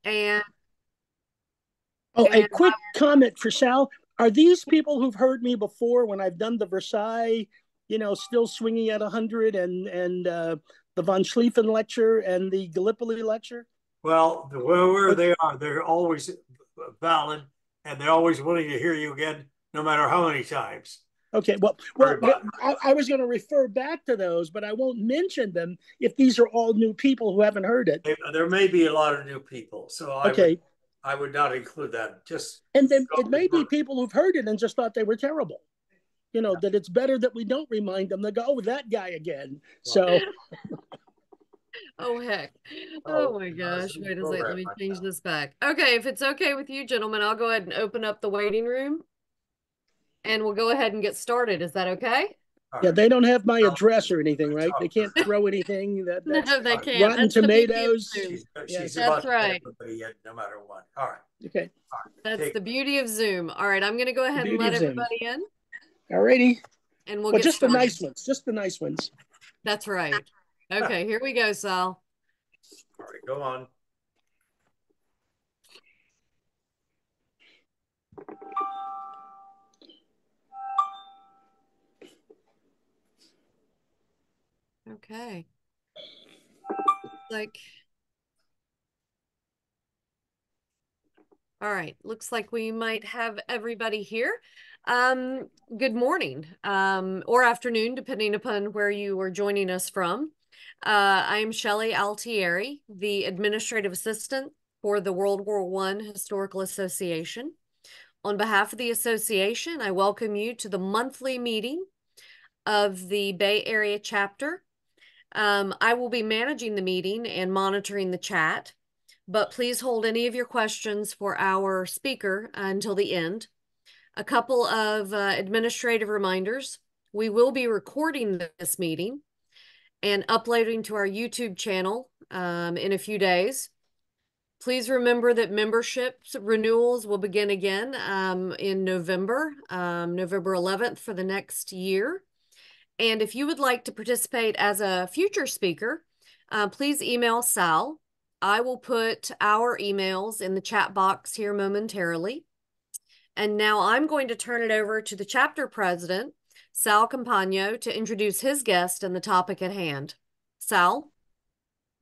and Oh, a and quick comment for Sal. Are these people who've heard me before when I've done the Versailles, still swinging at 100 and the von Schlieffen lecture and the Gallipoli lecture? Well, wherever Or, they are, they're always valid, and they're always willing to hear you again, no matter how many times. okay, well, Worry well, about it. I was going to refer back to those, but I won't mention them if these are all new people who haven't heard it. There may be a lot of new people, so Okay, I would not include that. Just and then go it with may be work. people who've heard it and just thought they were terrible. That it's better that we don't remind them. They go, "Oh, that guy again." So oh heck. Oh, Oh my nice gosh. Wait a second. Let program me right change now. this back. Okay, if it's okay with you, gentlemen, I'll go ahead and open up the waiting room and we'll go ahead and get started. Is that okay? All yeah, right. they don't have my Well, address or anything, right? They talk to can't throw anything. That's No, they all right. can't. Rotten That's the beauty of Tomatoes. Zoom. She's Yes. That's about to get right. everybody in, no matter what. All right. Okay. All right. That's Take the beauty of Zoom. All right, I'm going to go The ahead and beauty let of Zoom. everybody in Alrighty. and we'll Well, get just the started. nice ones. Just the nice ones. That's right. Okay, here we go, Sal. All right. Go on. Okay. Like, all right, looks like we might have everybody here. Good morning, or afternoon, depending upon where you are joining us from. I am Shelley Altieri, the administrative assistant for the World War One Historical Association. On behalf of the association, I welcome you to the monthly meeting of the Bay Area chapter. I will be managing the meeting and monitoring the chat, but please hold any of your questions for our speaker until the end. A couple of administrative reminders. We will be recording this meeting and uploading to our YouTube channel in a few days. Please remember that membership renewals will begin again in November, November 11th for the next year. And if you would like to participate as a future speaker, please email Sal. I will put our emails in the chat box here momentarily. And now I'm going to turn it over to the chapter president, Sal Campagno, to introduce his guest and the topic at hand. Sal?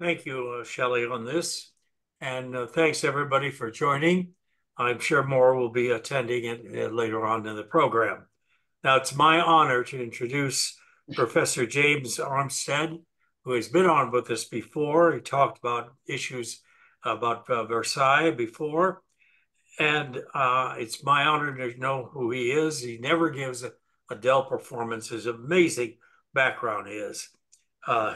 Thank you, Shelley, on this. And thanks, everybody, for joining. I'm sure more will be attending it later on in the program. Now, it's my honor to introduce Professor James Armstead, who has been on with us before. He talked about issues about Versailles before. And it's my honor to know who he is. He never gives a dull performance. His amazing background is.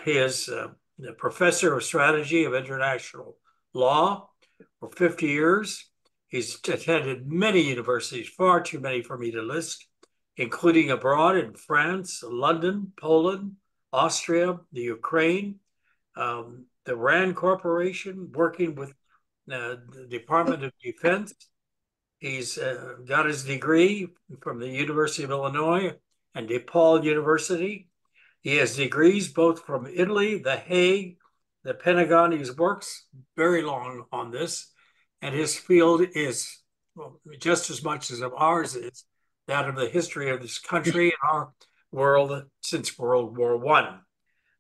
He is a professor of strategy of international law for 50 years. He's attended many universities, far too many for me to list, including abroad in France, London, Poland, Austria, the Ukraine, the RAND Corporation, working with the Department of Defense. He's got his degree from the University of Illinois and DePaul University. He has degrees both from Italy, The Hague, the Pentagon. He works very long on this, and his field is just as much as of ours is that of the history of this country and our world since World War One.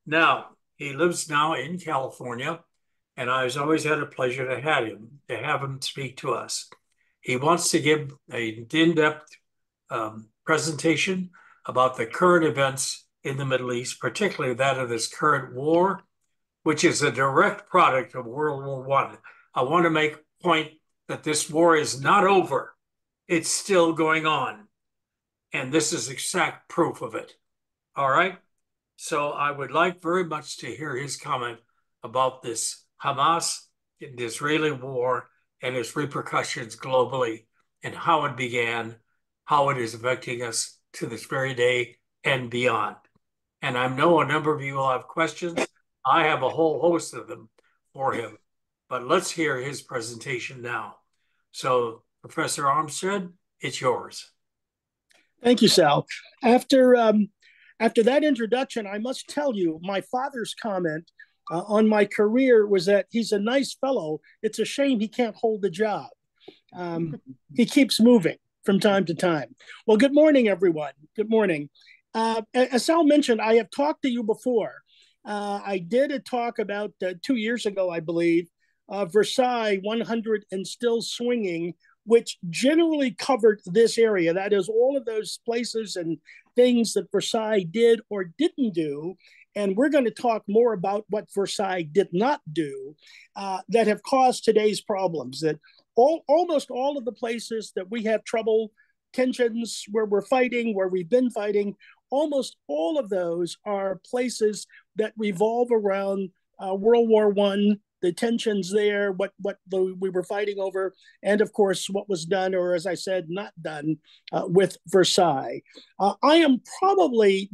Now, he lives now in California, and I've always had a pleasure to have him speak to us. He wants to give an in-depth presentation about the current events in the Middle East, particularly that of this current war, which is a direct product of World War One. I want to make a point that this war is not over. It's still going on. And this is exact proof of it. All right. So I would like very much to hear his comment about this Hamas and the Israeli war and its repercussions globally and how it began, how it is affecting us to this very day and beyond. And I know a number of you will have questions. I have a whole host of them for him, but let's hear his presentation now. So, Professor Armstead, it's yours. Thank you, Sal. After after that introduction, I must tell you my father's comment on my career was that he's a nice fellow. It's a shame he can't hold a job. He keeps moving from time to time. Well, good morning, everyone. Good morning. As Sal mentioned, I have talked to you before. I did a talk about 2 years ago, I believe, Versailles 100 and still swinging, which generally covered this area. That is all of those places and things that Versailles did or didn't do. And we're going to talk more about what Versailles did not do that have caused today's problems. That almost all of the places that we have trouble, tensions, where we're fighting, where we've been fighting, almost all of those are places that revolve around World War I, the tensions there, what we were fighting over, and of course what was done, or as I said, not done with Versailles. I am probably,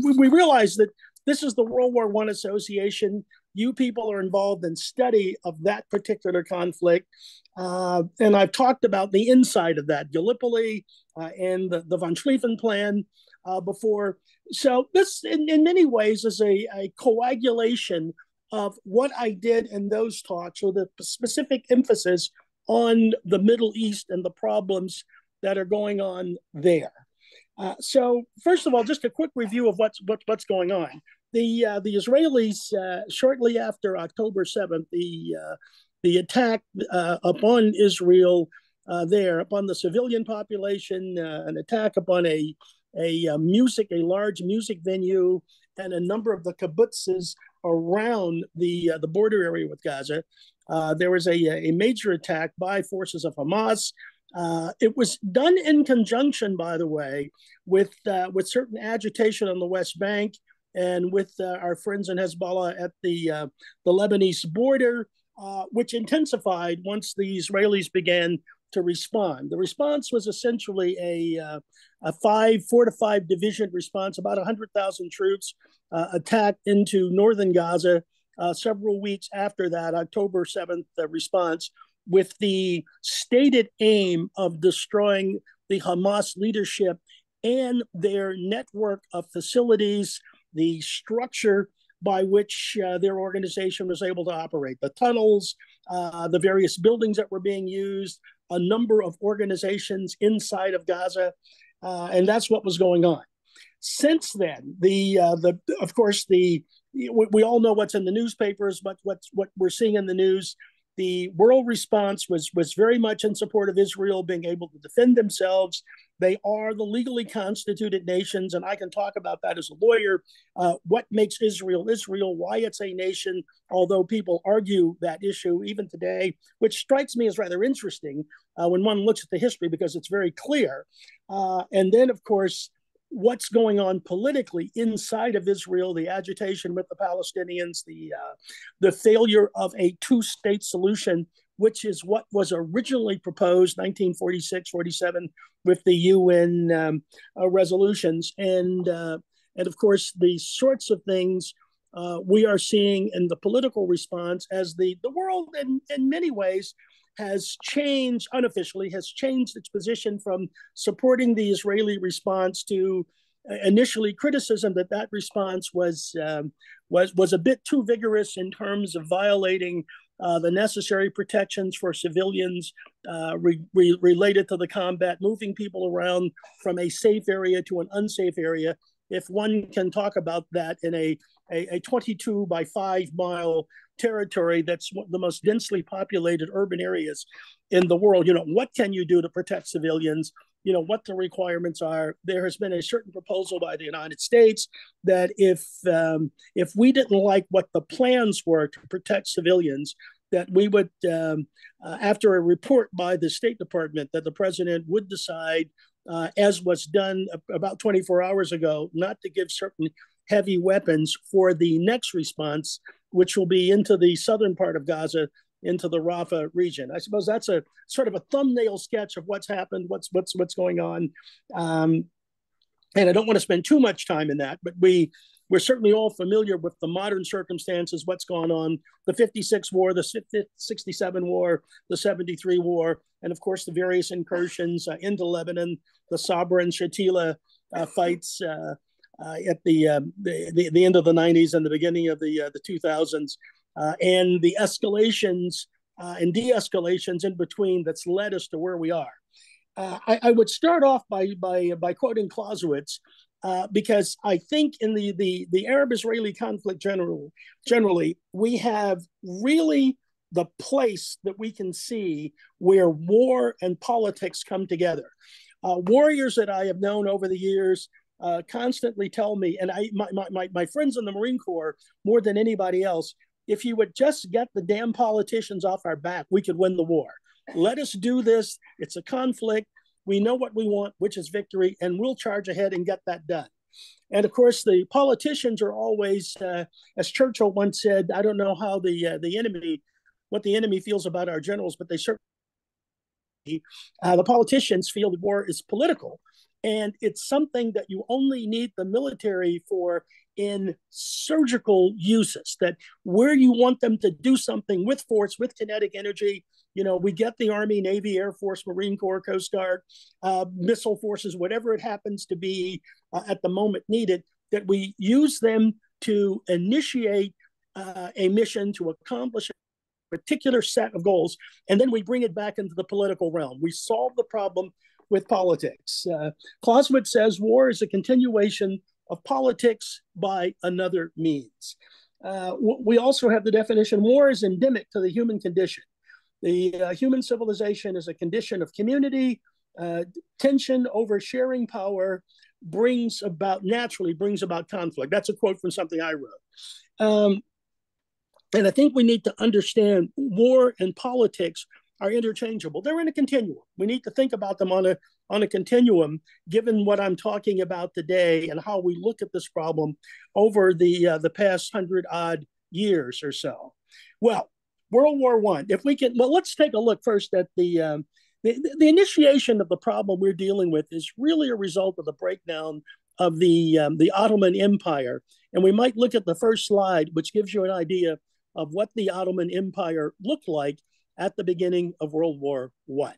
we realize that this is the World War I Association. You people are involved in study of that particular conflict. And I've talked about the inside of that, Gallipoli and the von Schlieffen plan before. So this, in many ways, is a coagulation of what I did in those talks, or the specific emphasis on the Middle East and the problems that are going on there. So first of all, just a quick review of what's going on. The Israelis, shortly after October 7th, the attack upon Israel there, upon the civilian population, an attack upon a large music venue, and a number of the kibbutzes around the border area with Gaza. There was a major attack by forces of Hamas. It was done in conjunction, by the way, with certain agitation on the West Bank and with our friends in Hezbollah at the Lebanese border, which intensified once the Israelis began to respond. The response was essentially a 4 to 5 division response, about 100,000 troops attacked into northern Gaza several weeks after that October 7th response, with the stated aim of destroying the Hamas leadership and their network of facilities, the structure by which their organization was able to operate, the tunnels, the various buildings that were being used, a number of organizations inside of Gaza, and that's what was going on. Since then, of course, we all know what's in the newspapers, but what we're seeing in the news. The world response was very much in support of Israel being able to defend themselves. They are the legally constituted nations, and I can talk about that as a lawyer. What makes Israel Israel, why it's a nation, although people argue that issue even today, which strikes me as rather interesting when one looks at the history, because it's very clear. And then, of course, what's going on politically inside of Israel, the agitation with the Palestinians, the failure of a two-state solution, which is what was originally proposed 1946, 47 with the UN resolutions. And of course, the sorts of things we are seeing in the political response as the world in many ways has changed, unofficially, has changed its position from supporting the Israeli response to initially criticism that response was a bit too vigorous in terms of violating the necessary protections for civilians related to the combat, moving people around from a safe area to an unsafe area. If one can talk about that in a 22 by 5 mile territory that's the most densely populated urban areas in the world, what can you do to protect civilians? What the requirements are. There has been a certain proposal by the United States that if we didn't like what the plans were to protect civilians, that we would, after a report by the State Department, that the president would decide, as was done about 24 hours ago, not to give certain heavy weapons for the next response, which will be into the southern part of Gaza, into the Rafah region. I suppose that's a sort of a thumbnail sketch of what's happened, what's going on. And I don't want to spend too much time in that, but we're certainly all familiar with the modern circumstances, what's gone on, the 56 war, the 67 war, the 73 war, and of course the various incursions into Lebanon, the Sabra and Shatila fights, at the end of the 90s and the beginning of the 2000s, and the escalations and de-escalations in between that's led us to where we are. I would start off by quoting Clausewitz, because I think in the Arab-Israeli conflict generally, we have really the place that we can see where war and politics come together. Warriors that I have known over the years constantly tell me, and my friends in the Marine Corps, more than anybody else, if you would just get the damn politicians off our back, we could win the war. Let us do this. It's a conflict. We know what we want, which is victory, and we'll charge ahead and get that done. And of course, the politicians are always, as Churchill once said, I don't know how what the enemy feels about our generals, but they certainly, the politicians feel the war is political. And it's something that you only need the military for in surgical uses, that where you want them to do something with force, with kinetic energy, we get the Army, Navy, Air Force, Marine Corps, Coast Guard, missile forces, whatever it happens to be at the moment needed, that we use them to initiate a mission to accomplish a particular set of goals, and then we bring it back into the political realm. We solve the problem with politics. Clausewitz says war is a continuation of politics by another means. We also have the definition, war is endemic to the human condition. The human civilization is a condition of community. Tension over sharing power naturally brings about conflict. That's a quote from something I wrote. And I think we need to understand war and politics are interchangeable. They're in a continuum. We need to think about them on a continuum, given what I'm talking about today and how we look at this problem over the past 100-odd years or so. Well, World War I. If we can, let's take a look first at the initiation of the problem we're dealing with is really a result of the breakdown of the Ottoman Empire. And we might look at the first slide, which gives you an idea of what the Ottoman Empire looked like at the beginning of World War I.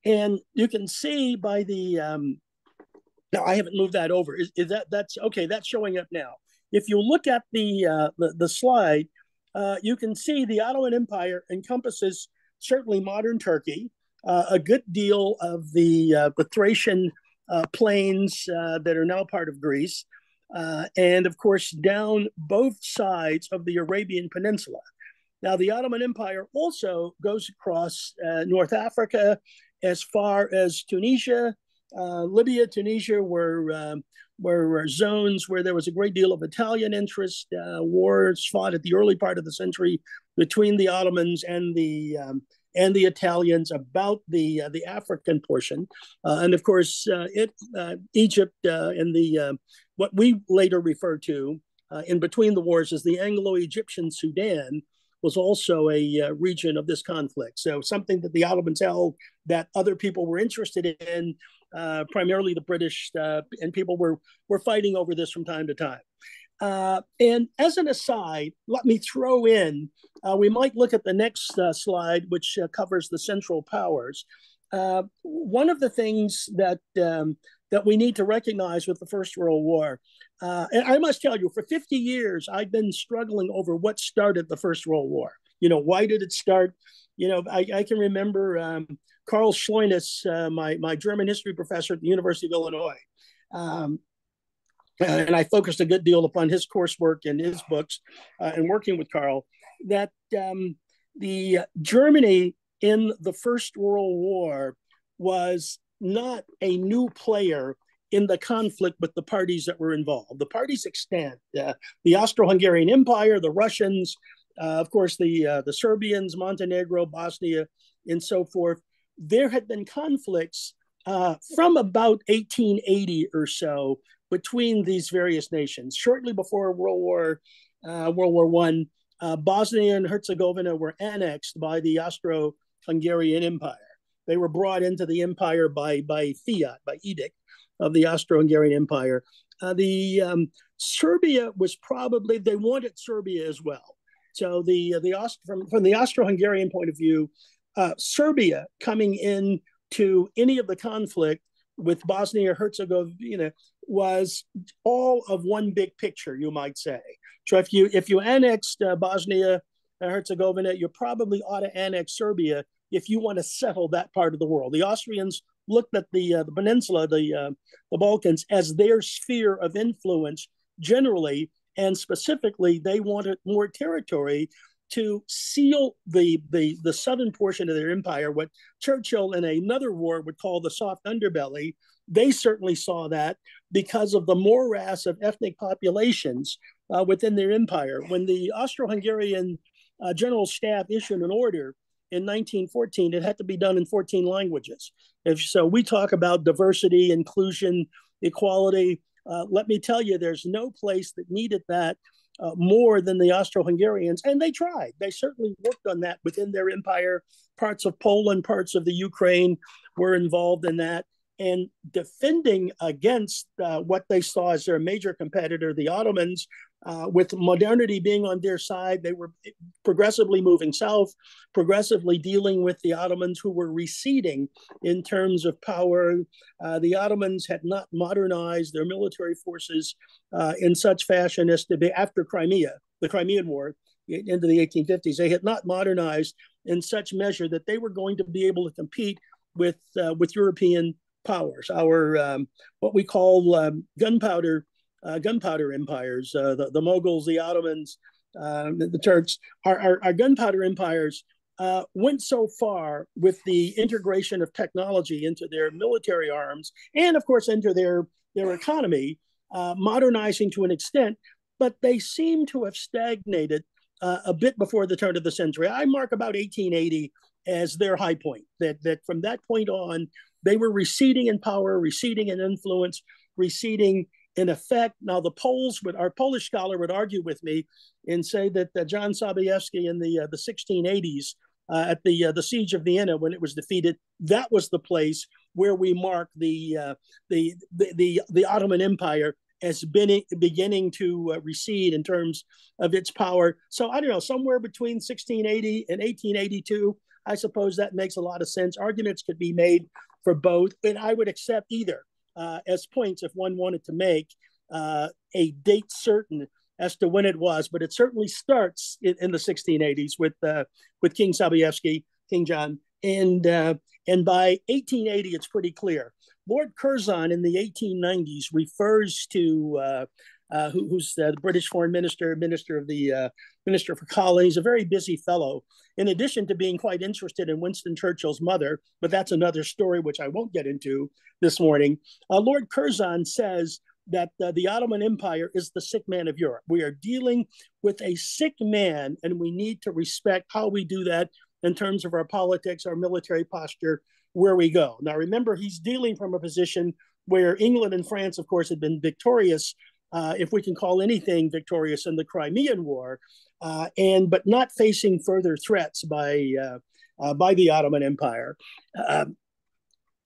And you can see by the, now I haven't moved that over. That's okay, that's showing up now. If you look at the slide, you can see the Ottoman Empire encompasses certainly modern Turkey, a good deal of the Thracian plains that are now part of Greece, and of course down both sides of the Arabian Peninsula. Now, the Ottoman Empire also goes across North Africa as far as Tunisia. Libya, Tunisia were zones where there was a great deal of Italian interest. Wars fought at the early part of the century between the Ottomans and the Italians about the African portion. And of course, Egypt and what we later refer to in between the wars as the Anglo-Egyptian Sudan was also a region of this conflict. So something that the Ottomans held that other people were interested in, primarily the British, and people were fighting over this from time to time. And as an aside, let me throw in, we might look at the next slide, which covers the Central Powers. One of the things that we need to recognize with the First World War, and I must tell you, for 50 years, I've been struggling over what started the First World War. Why did it start? I can remember Karl Schleunitz, my German history professor at the University of Illinois. And I focused a good deal upon his coursework and his books and working with Karl, that the Germany in the First World War was not a new player in the conflict with the parties that were involved. The parties extant, the Austro-Hungarian Empire, the Russians, of course, the Serbians, Montenegro, Bosnia, and so forth. There had been conflicts from about 1880 or so between these various nations. Shortly before World War I, Bosnia and Herzegovina were annexed by the Austro-Hungarian Empire. They were brought into the empire by fiat, by edict of the Austro-Hungarian Empire. Serbia was probably, they wanted Serbia as well. So from the Austro-Hungarian point of view, Serbia coming into any of the conflict with Bosnia Herzegovina was all of one big picture, you might say. So if you annexed Bosnia Herzegovina, you probably ought to annex Serbia if you want to settle that part of the world. The Austrians looked at the peninsula, the Balkans, as their sphere of influence generally, and specifically, they wanted more territory to seal the southern portion of their empire, what Churchill in another war would call the soft underbelly. They certainly saw that because of the morass of ethnic populations within their empire. When the Austro-Hungarian General Staff issued an order in 1914, it had to be done in 14 languages. So we talk about diversity, inclusion, equality. Let me tell you, there's no place that needed that more than the Austro-Hungarians, and they tried. They certainly worked on that within their empire. Parts of Poland, parts of the Ukraine were involved in that, and defending against what they saw as their major competitor, the Ottomans. With modernity being on their side, they were progressively moving south, progressively dealing with the Ottomans, who were receding in terms of power. The Ottomans had not modernized their military forces in such fashion as to be after Crimea, the Crimean War, into the 1850s. They had not modernized in such measure that they were going to be able to compete with European powers. Our what we call gunpowder empires, the Mughals, the Ottomans, the Turks, our gunpowder empires went so far with the integration of technology into their military arms and, of course, into their economy, modernizing to an extent, but they seem to have stagnated a bit before the turn of the century. I mark about 1880 as their high point, that from that point on, they were receding in power, receding in influence, receding in effect. Now, our Polish scholar would argue with me and say that John Sobieski in the 1680s at the Siege of Vienna, when it was defeated, that was the place where we mark the Ottoman Empire as beginning to recede in terms of its power. So I don't know, somewhere between 1680 and 1882, I suppose that makes a lot of sense. Arguments could be made for both, and I would accept either as points if one wanted to make a date certain as to when it was, but it certainly starts in the 1680s with King Sobieski, King John, and by 1880 it's pretty clear. Lord Curzon in the 1890s refers to who's the British Foreign Minister, Minister for Colonies, a very busy fellow. In addition to being quite interested in Winston Churchill's mother, but that's another story which I won't get into this morning. Lord Curzon says that the Ottoman Empire is the sick man of Europe. We are dealing with a sick man, and we need to respect how we do that in terms of our politics, our military posture, where we go. Now, remember, he's dealing from a position where England and France, of course, had been victorious, if we can call anything victorious, in the Crimean War, but not facing further threats by the Ottoman Empire.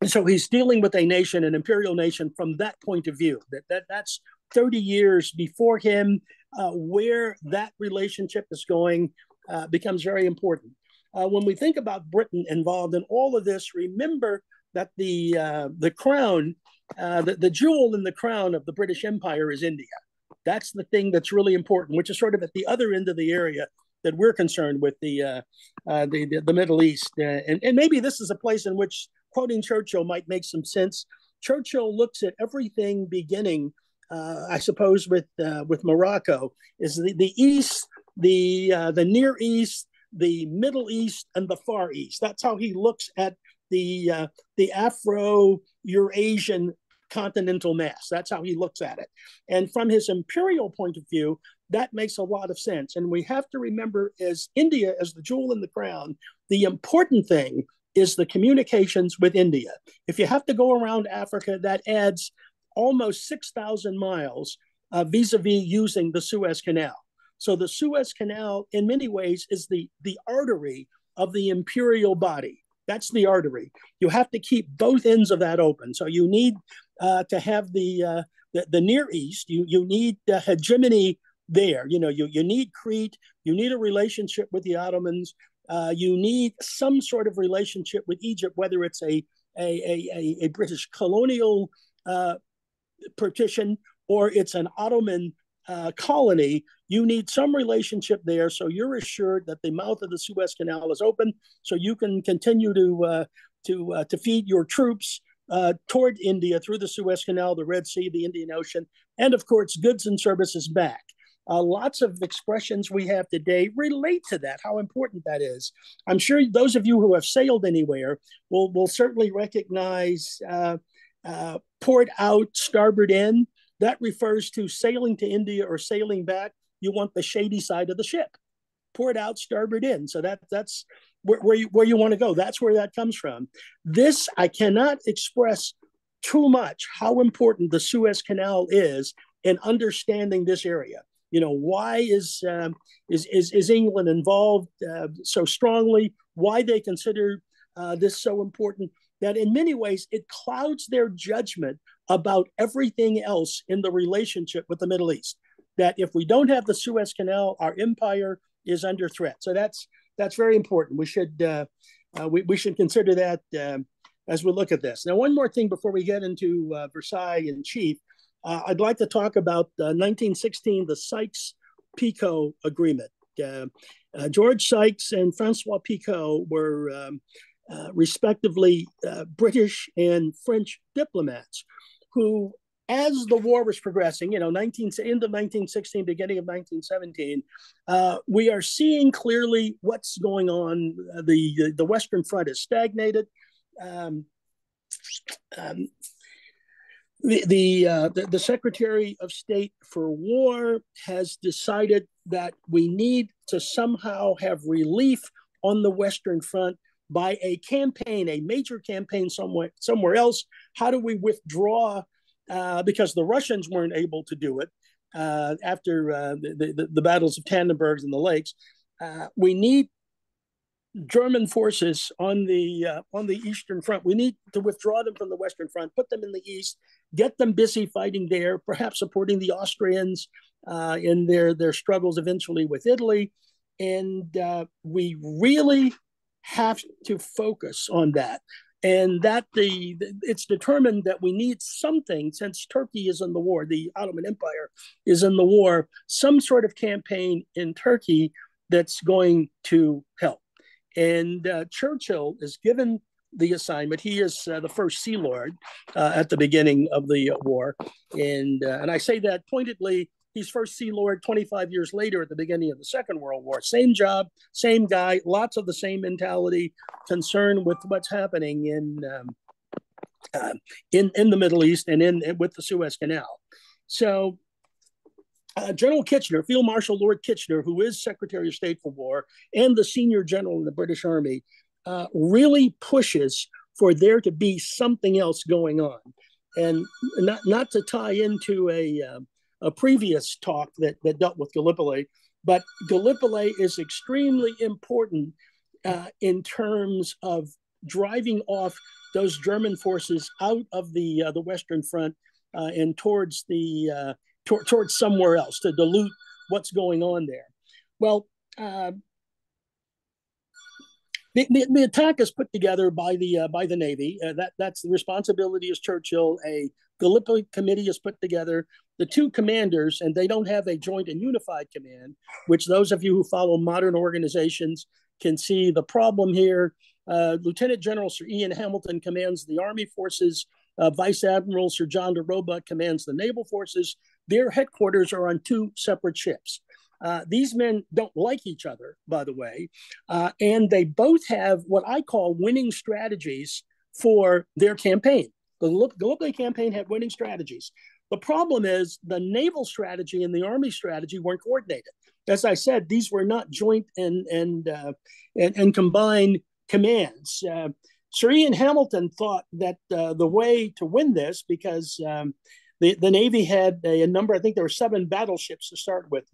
So he's dealing with a nation, an imperial nation, from that point of view. That's 30 years before him. Where that relationship is going becomes very important. When we think about Britain involved in all of this, remember that the crown, the jewel in the crown of the British Empire is India. That's the thing that's really important, which is sort of at the other end of the area that we're concerned with, the Middle East. And maybe this is a place in which quoting Churchill might make some sense. Churchill looks at everything beginning, I suppose, with Morocco, is the East, the Near East, the Middle East, and the Far East. That's how he looks at the Afro-Eurasian continental mass. That's how he looks at it. And from his imperial point of view, that makes a lot of sense. And we have to remember, as India, as the jewel in the crown, the important thing is the communications with India. If you have to go around Africa, that adds almost 6,000 miles vis-a-vis using the Suez Canal. So the Suez Canal, in many ways, is the artery of the imperial body. That's the artery. You have to keep both ends of that open. So you need to have the Near East. You need hegemony there. You need Crete. You need a relationship with the Ottomans. You need some sort of relationship with Egypt, whether it's a a British colonial partition or it's an Ottoman colony, you need some relationship there so you're assured that the mouth of the Suez Canal is open so you can continue to feed your troops toward India through the Suez Canal, the Red Sea, the Indian Ocean, and of course, goods and services back. Lots of expressions we have today relate to that, how important that is. I'm sure those of you who have sailed anywhere will certainly recognize port out, starboard in. That refers to sailing to India or sailing back. You want the shady side of the ship. Port out, starboard in. So that's where you want to go. That's where that comes from. This, I cannot express too much how important the Suez Canal is in understanding this area. Why is England involved so strongly? Why they consider this so important? That in many ways it clouds their judgment about everything else in the relationship with the Middle East. That if we don't have the Suez Canal, our empire is under threat. So that's very important. We should consider that as we look at this. Now, one more thing before we get into Versailles in chief. I'd like to talk about 1916, the Sykes-Picot Agreement. George Sykes and Francois Picot were respectively British and French diplomats who, as the war was progressing, end of 1916, beginning of 1917, we are seeing clearly what's going on. The Western Front is stagnated. The Secretary of State for War has decided that we need to somehow have relief on the Western Front by a campaign, a major campaign somewhere else. How do we withdraw? Because the Russians weren't able to do it after the battles of Tannenberg and the Lakes. We need German forces on the Eastern Front. We need to withdraw them from the Western Front, put them in the East, get them busy fighting there, perhaps supporting the Austrians in their struggles eventually with Italy. And we really have to focus on that. And that it's determined that we need something, since Turkey is in the war, the Ottoman Empire is in the war, some sort of campaign in Turkey that's going to help. And Churchill is given the assignment. He is the first Sea Lord at the beginning of the war. And I say that pointedly. He's first Sea Lord 25 years later at the beginning of the Second World War. Same job, same guy, lots of the same mentality, concern with what's happening in the Middle East and with the Suez Canal. So General Kitchener, Field Marshal Lord Kitchener, who is Secretary of State for War and the senior general in the British Army, really pushes for there to be something else going on. And not to tie into a previous talk that dealt with Gallipoli, but Gallipoli is extremely important in terms of driving off those German forces out of the Western Front and towards towards somewhere else to dilute what's going on there. Well, the attack is put together by the Navy. That's the responsibility of Churchill. A Gallipoli committee is put together. The two commanders, and they don't have a joint and unified command, which those of you who follow modern organizations can see the problem here. Lieutenant General Sir Ian Hamilton commands the Army forces. Vice Admiral Sir John de Roebuck commands the naval forces. Their headquarters are on two separate ships. These men don't like each other, by the way, and they both have what I call winning strategies for their campaign. The Gallipoli campaign had winning strategies. The problem is the naval strategy and the Army strategy weren't coordinated. As I said, these were not joint and combined commands. Sir Ian Hamilton thought that the way to win this, because the Navy had a number, I think there were 7 battleships to start with,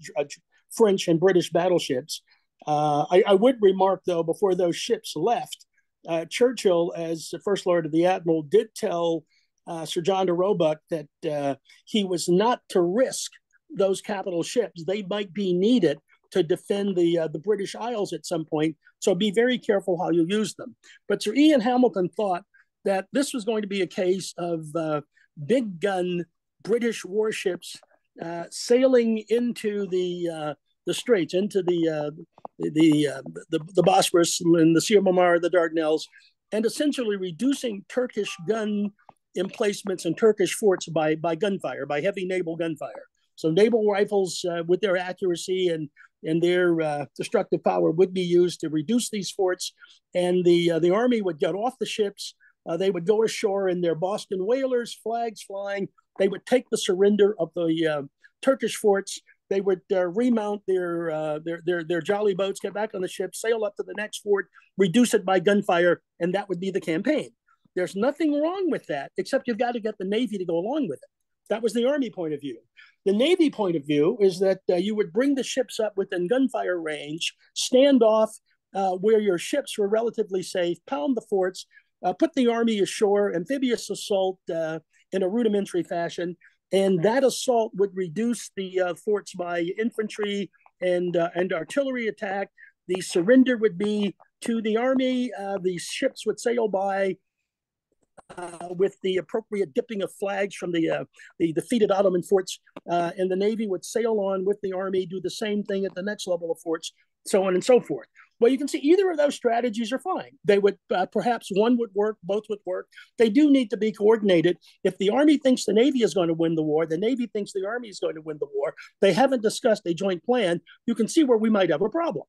French and British battleships. I would remark, though, before those ships left, Churchill, as the First Lord of the Admiral, did tell Sir John de Roebuck that he was not to risk those capital ships. They might be needed to defend the British Isles at some point, so be very careful how you use them. But Sir Ian Hamilton thought that this was going to be a case of big gun British warships sailing into the straits, into the Bosphorus and the Sea of Marmara, the Dardanelles, and essentially reducing Turkish gun emplacements and Turkish forts by gunfire, by heavy naval gunfire. So naval rifles, with their accuracy and their destructive power, would be used to reduce these forts, and the army would get off the ships. They would go ashore in their Boston whalers, flags flying. They would take the surrender of the Turkish forts. They would remount their jolly boats, get back on the ship, sail up to the next fort, reduce it by gunfire, and that would be the campaign. There's nothing wrong with that, except you've got to get the Navy to go along with it. That was the Army point of view. The Navy point of view is that you would bring the ships up within gunfire range, stand off where your ships were relatively safe, pound the forts, put the Army ashore, amphibious assault in a rudimentary fashion, and that assault would reduce the forts by infantry and artillery attack. The surrender would be to the Army. The ships would sail by with the appropriate dipping of flags from the defeated Ottoman forts, and the Navy would sail on with the Army, do the same thing at the next level of forts, so on and so forth. Well, you can see either of those strategies are fine. They would perhaps one would work, both would work. They do need to be coordinated. If the Army thinks the Navy is going to win the war, the Navy thinks the Army is going to win the war, they haven't discussed a joint plan, you can see where we might have a problem.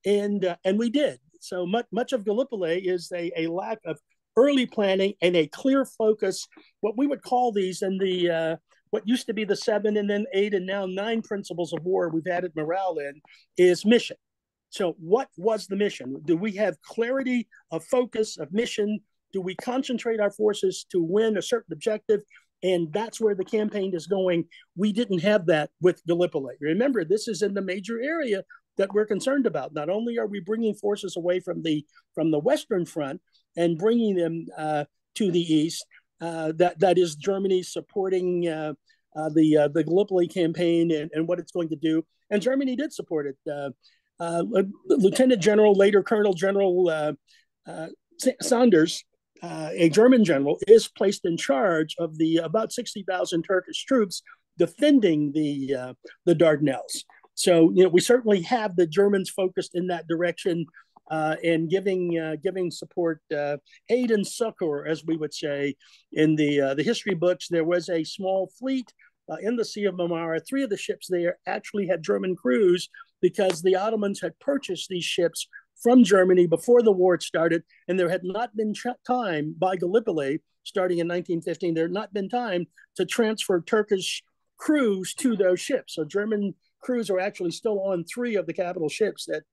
And we did. So much of Gallipoli is a lack of early planning and a clear focus. What we would call these in the what used to be the 7 and then 8 and now 9 principles of war we've added morale in is mission. So what was the mission? Do we have clarity of focus, of mission? Do we concentrate our forces to win a certain objective? And that's where the campaign is going. We didn't have that with Gallipoli. Remember, this is in the major area that we're concerned about. Not only are we bringing forces away from the Western Front and bringing them to the east, that is Germany supporting the Gallipoli campaign and what it's going to do. And Germany did support it. Lieutenant General, later Colonel General Sanders, a German general, is placed in charge of the about 60,000 Turkish troops defending the Dardanelles. So, we certainly have the Germans focused in that direction and giving support, aid and succor, as we would say in the history books. There was a small fleet in the Sea of Marmara. 3 of the ships there actually had German crews because the Ottomans had purchased these ships from Germany before the war had started, and there had not been time by Gallipoli, starting in 1915, there had not been time to transfer Turkish crews to those ships. So German crews are actually still on 3 of the capital ships that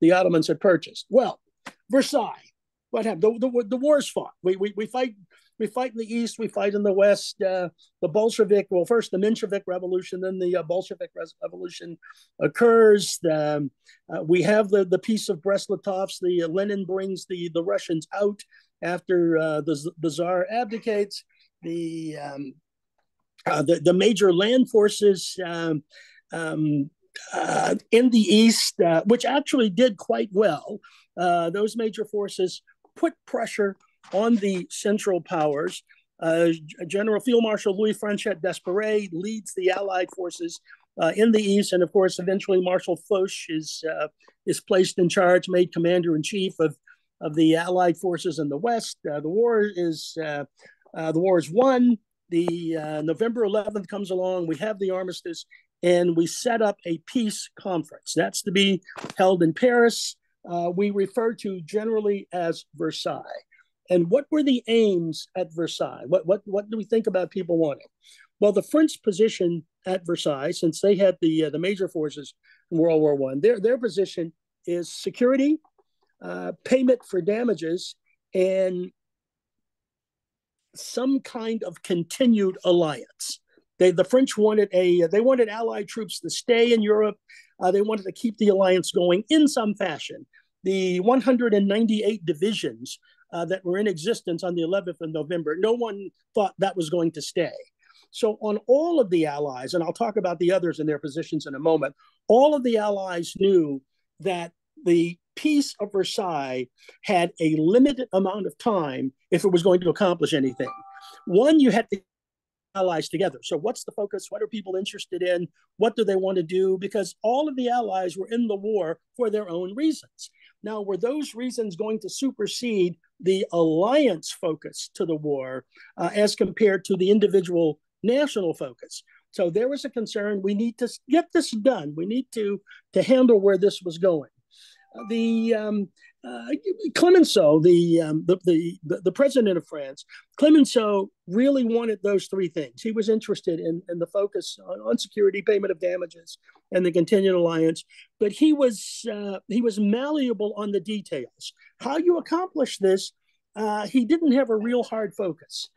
the Ottomans had purchased. Well, Versailles, what happened? The war's fought. We fight. We fight in the east. We fight in the west. The Bolshevik, well, first the Menshevik Revolution, then the Bolshevik Revolution occurs. We have the Peace of Brest-Litovsk. Lenin brings the Russians out after the Tsar abdicates. The major land forces in the east, which actually did quite well. Those major forces put pressure on the Central Powers. General Field Marshal Louis Franchet d'Esperey leads the Allied forces in the east, and of course, eventually Marshal Foch is placed in charge, made commander-in-chief of the Allied forces in the west. The war is won. The November 11th comes along. We have the armistice, and we set up a peace conference. That's to be held in Paris. We refer to generally as Versailles. And what were the aims at Versailles? What do we think about people wanting? Well, the French position at Versailles, since they had the major forces in World War I, their position is security, payment for damages, and some kind of continued alliance. The French wanted Allied troops to stay in Europe. They wanted to keep the alliance going in some fashion. The 198 divisions that were in existence on the 11th of November, no one thought that was going to stay. So on all of the Allies, and I'll talk about the others and their positions in a moment, all of the Allies knew that the peace of Versailles had a limited amount of time if it was going to accomplish anything. One, you had to allies together. So what's the focus? What are people interested in? What do they want to do? Because all of the allies were in the war for their own reasons. Now, were those reasons going to supersede the alliance focus to the war as compared to the individual national focus? So there was a concern. We need to get this done. We need to handle where this was going. Clemenceau, the president of France, Clemenceau really wanted those three things. He was interested in the focus on security, payment of damages, and the continued alliance. But he was malleable on the details. How you accomplish this, he didn't have a real hard focus.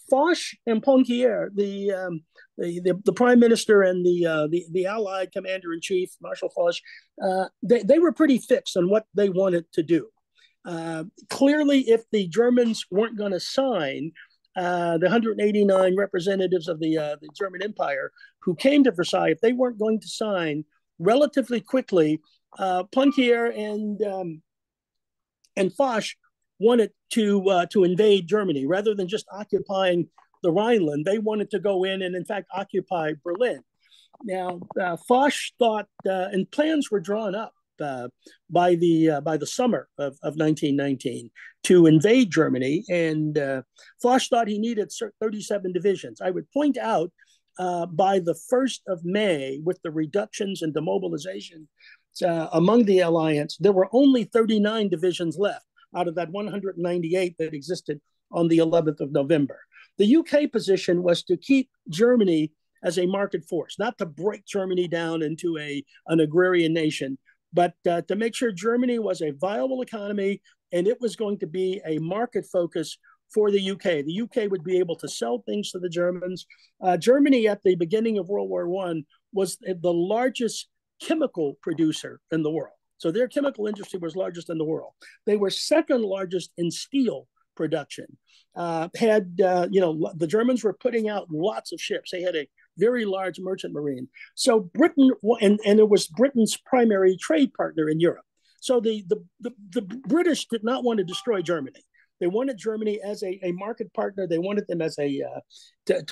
Foch and Ponthier, the prime minister and the Allied commander in chief, Marshal Foch, they were pretty fixed on what they wanted to do. Clearly, if the Germans weren't going to sign, the 189 representatives of the German Empire who came to Versailles, if they weren't going to sign relatively quickly, Ponthier and Foch wanted to invade Germany rather than just occupying the Rhineland. They wanted to go in and, in fact, occupy Berlin. Now, Foch thought, and plans were drawn up by the summer of 1919 to invade Germany, and Foch thought he needed 37 divisions. I would point out by the 1st of May, with the reductions and demobilization among the alliance, there were only 39 divisions left out of that 198 that existed on the 11th of November. The UK position was to keep Germany as a market force, not to break Germany down into an agrarian nation, but to make sure Germany was a viable economy and it was going to be a market focus for the UK. The UK would be able to sell things to the Germans. Germany at the beginning of World War I was the largest chemical producer in the world. So their chemical industry was largest in the world. They were second largest in steel production. The Germans were putting out lots of ships. They had a very large merchant marine. So Britain, and it was Britain's primary trade partner in Europe. So the British did not want to destroy Germany. They wanted Germany as a market partner. They wanted them as to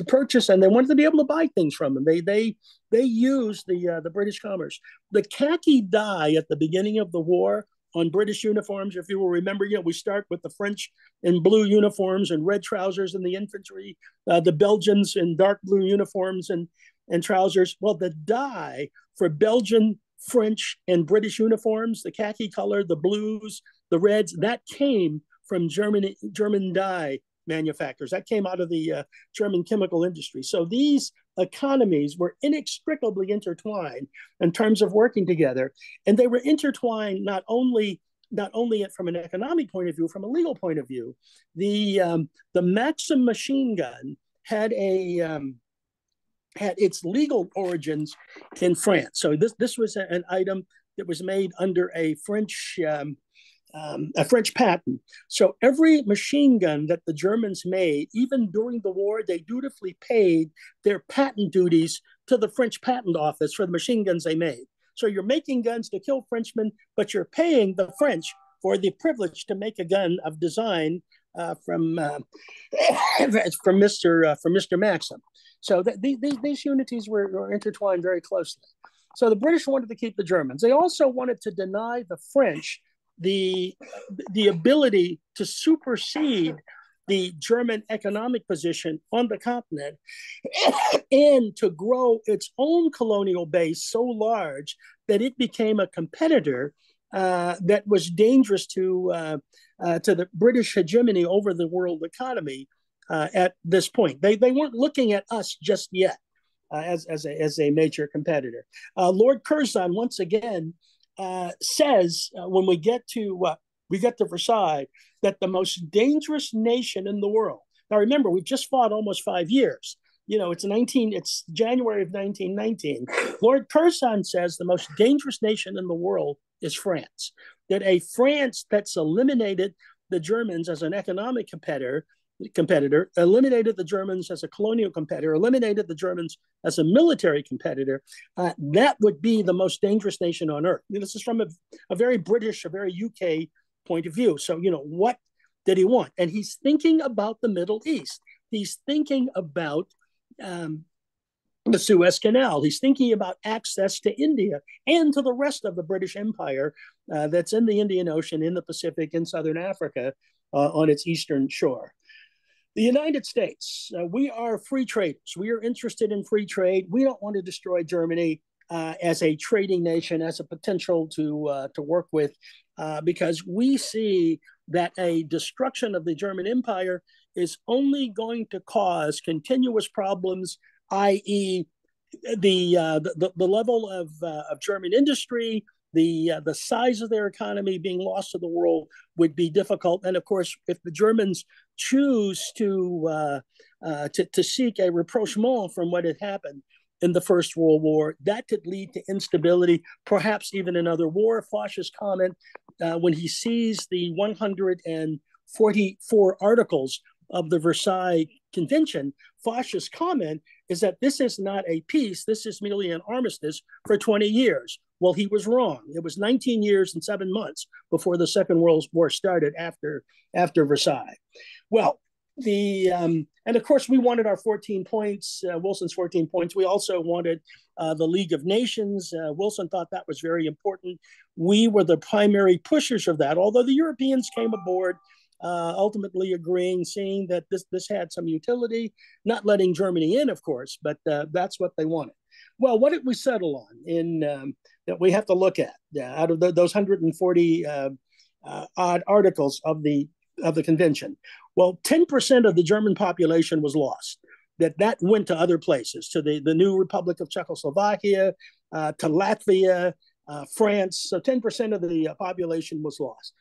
purchase, and they wanted to be able to buy things from them. They used the British commerce. The khaki dye at the beginning of the war on British uniforms, if you will remember, we start with the French in blue uniforms and red trousers in the infantry, the Belgians in dark blue uniforms and trousers. Well, the dye for Belgian, French, and British uniforms, the khaki color, the blues, the reds, that came from German dye manufacturers. That came out of the German chemical industry. So these economies were inextricably intertwined in terms of working together. And they were intertwined not only from an economic point of view, from a legal point of view. The Maxim machine gun had its legal origins in France. So this was an item that was made under a French patent. So every machine gun that the Germans made, even during the war, they dutifully paid their patent duties to the French patent office for the machine guns they made. So you're making guns to kill Frenchmen, but you're paying the French for the privilege to make a gun of design from Mr. Maxim. So these unities were intertwined very closely. So the British wanted to keep the Germans. They also wanted to deny the French the ability to supersede the German economic position on the continent and to grow its own colonial base so large that it became a competitor that was dangerous to the British hegemony over the world economy at this point. They weren't looking at us just yet as a major competitor. Lord Curzon, once again, says when we get to Versailles, that the most dangerous nation in the world. Now remember, we've just fought almost 5 years. It's January of 1919. Lord Curzon says the most dangerous nation in the world is France. That a France that's eliminated the Germans as an economic competitor, competitor, eliminated the Germans as a colonial competitor, eliminated the Germans as a military competitor, that would be the most dangerous nation on earth. This is from a very British, a very UK point of view. So, what did he want? And he's thinking about the Middle East. He's thinking about the Suez Canal. He's thinking about access to India and to the rest of the British Empire that's in the Indian Ocean, in the Pacific, in Southern Africa, on its eastern shore. The United States, we are free traders. We are interested in free trade. We don't want to destroy Germany as a trading nation, as a potential to work with, because we see that a destruction of the German Empire is only going to cause continuous problems, i.e., the level of German industry, the size of their economy being lost to the world would be difficult. And of course, if the Germans choose to seek a rapprochement from what had happened in the First World War, that could lead to instability, perhaps even another war. Foch's comment when he sees the 144 articles of the Versailles Convention, Foch's comment is that this is not a peace, this is merely an armistice for 20 years. Well, he was wrong. It was 19 years and 7 months before the Second World War started after Versailles. Well, and of course, we wanted our 14 points, Wilson's 14 points. We also wanted the League of Nations. Wilson thought that was very important. We were the primary pushers of that, although the Europeans came aboard, ultimately agreeing, seeing that this had some utility, not letting Germany in, of course, but that's what they wanted. Well, what did we settle on that we have to look at out of those 140 odd articles of the convention? Well, 10% of the German population was lost. That went to other places, to the new Republic of Czechoslovakia, to Latvia, France. So 10% of the population was lost.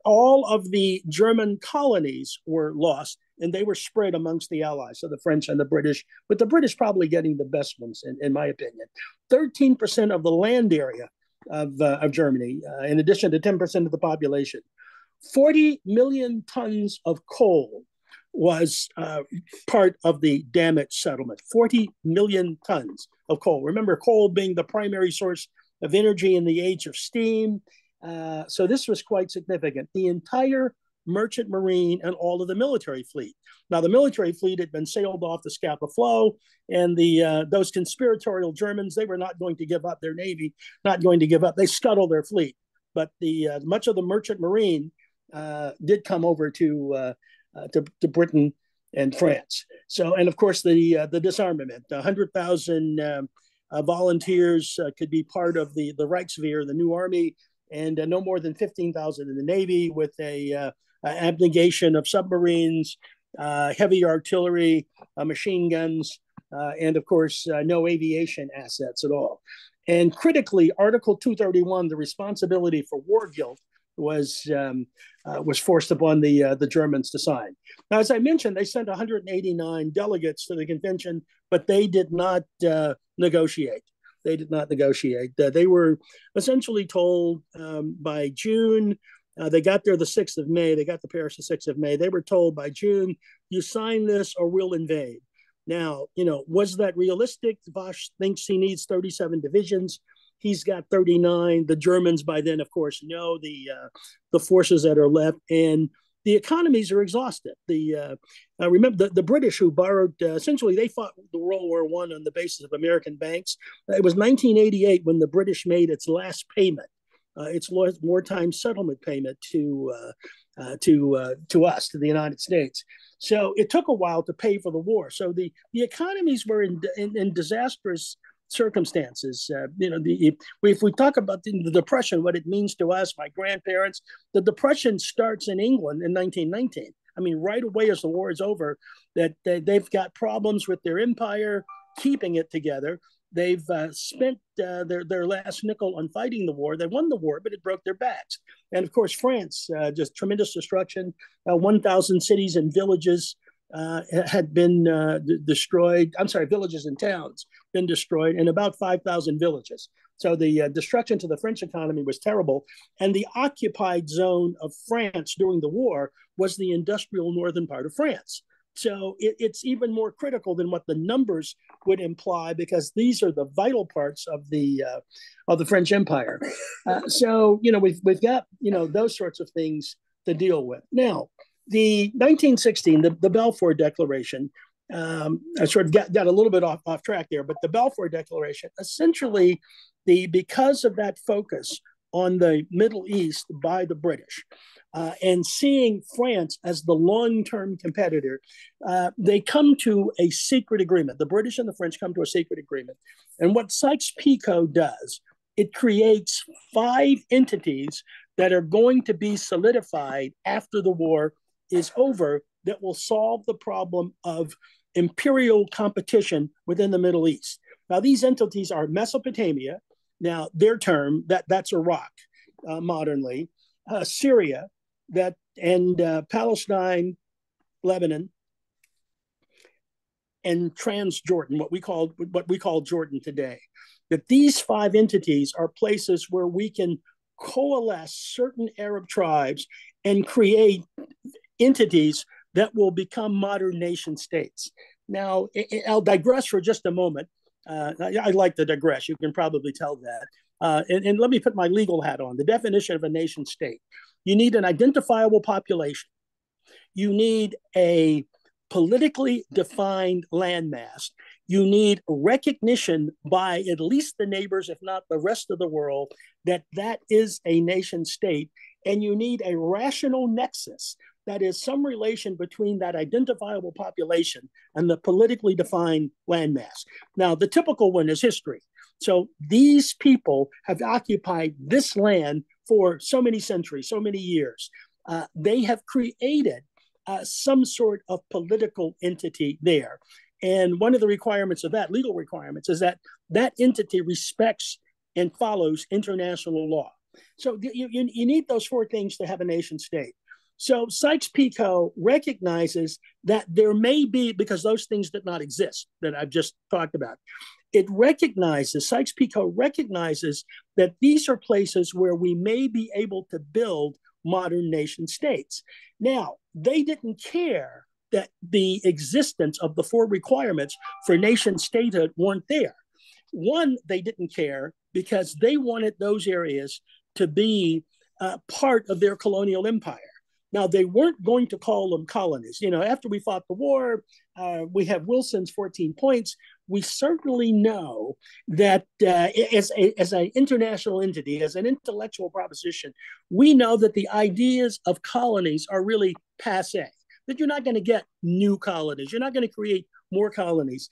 All of the German colonies were lost, and they were spread amongst the Allies, so the French and the British, but the British probably getting the best ones, in my opinion. 13% of the land area of Germany, in addition to 10% of the population. 40 million tons of coal was part of the damage settlement. 40 million tons of coal. Remember, coal being the primary source of energy in the age of steam. So this was quite significant. The entire merchant marine and all of the military fleet. Now, the military fleet had been sailed off the Scapa Flow, and those conspiratorial Germans, they were not going to give up their navy, not going to give up. They scuttled their fleet. But much of the merchant marine did come over to Britain and France. So, and of course, the disarmament, 100,000 volunteers could be part of the Reichswehr, the new army, and no more than 15,000 in the Navy, with a abnegation of submarines, heavy artillery, machine guns, and of course, no aviation assets at all. And critically, Article 231, the responsibility for war guilt, was forced upon the Germans to sign. Now, as I mentioned, they sent 189 delegates to the convention, but they did not negotiate. They did not negotiate. They were essentially told by June, they got there the 6th of May, they got to Paris the 6th of May, they were told by June, you sign this or we'll invade. Now, was that realistic? Foch thinks he needs 37 divisions. He's got 39. The Germans by then, of course, know the forces that are left, and the economies are exhausted. Remember the British, who borrowed, essentially they fought the World War I on the basis of American banks. It was 1988 when the British made its last payment, its wartime settlement payment to us, to the United States. So it took a while to pay for the war. So the economies were in disastrous circumstances. If we talk about the Depression, what it means to us, my grandparents, the Depression starts in England in 1919. I mean, right away as the war is over, that they've got problems with their empire, keeping it together. They've spent their last nickel on fighting the war. They won the war, but it broke their backs. And of course, France, just tremendous destruction. 1,000 cities and villages had been destroyed. I'm sorry, villages and towns been destroyed, and about 5,000 villages. So the destruction to the French economy was terrible. And the occupied zone of France during the war was the industrial northern part of France. So it's even more critical than what the numbers would imply, because these are the vital parts of the French Empire. So we've got those sorts of things to deal with. Now, the 1916, the Balfour Declaration. I sort of got a little bit off track there, but the Balfour Declaration, essentially, because of that focus on the Middle East by the British, and seeing France as the long-term competitor, they come to a secret agreement. The British and the French come to a secret agreement. And what Sykes-Picot does, it creates 5 entities that are going to be solidified after the war is over, that will solve the problem of imperial competition within the Middle East. Now, these entities are Mesopotamia. Now, their term, that's Iraq, modernly, Syria, and Palestine, Lebanon, and Transjordan, what we call Jordan today. That these 5 entities are places where we can coalesce certain Arab tribes and create entities that will become modern nation states. Now, I'll digress for just a moment. I like to digress. You can probably tell that. And let me put my legal hat on. The definition of a nation state: you need an identifiable population. You need a politically defined landmass. You need recognition by at least the neighbors, if not the rest of the world, that is a nation state. And you need a rational nexus, that is, some relation between that identifiable population and the politically defined landmass. Now, the typical one is history. So these people have occupied this land for so many centuries, so many years. They have created some sort of political entity there. And one of the requirements of that, legal requirements, is that entity respects and follows international law. So you need those 4 things to have a nation state. So Sykes-Picot recognizes that there may be, because those things did not exist that I've just talked about, Sykes-Picot recognizes that these are places where we may be able to build modern nation states. Now, they didn't care that the existence of the 4 requirements for nation statehood weren't there. One, they didn't care because they wanted those areas to be part of their colonial empire. Now, they weren't going to call them colonies. After we fought the war, we have Wilson's 14 points. We certainly know that as an international entity, as an intellectual proposition, we know that the ideas of colonies are really passé, that you're not going to get new colonies. You're not going to create more colonies.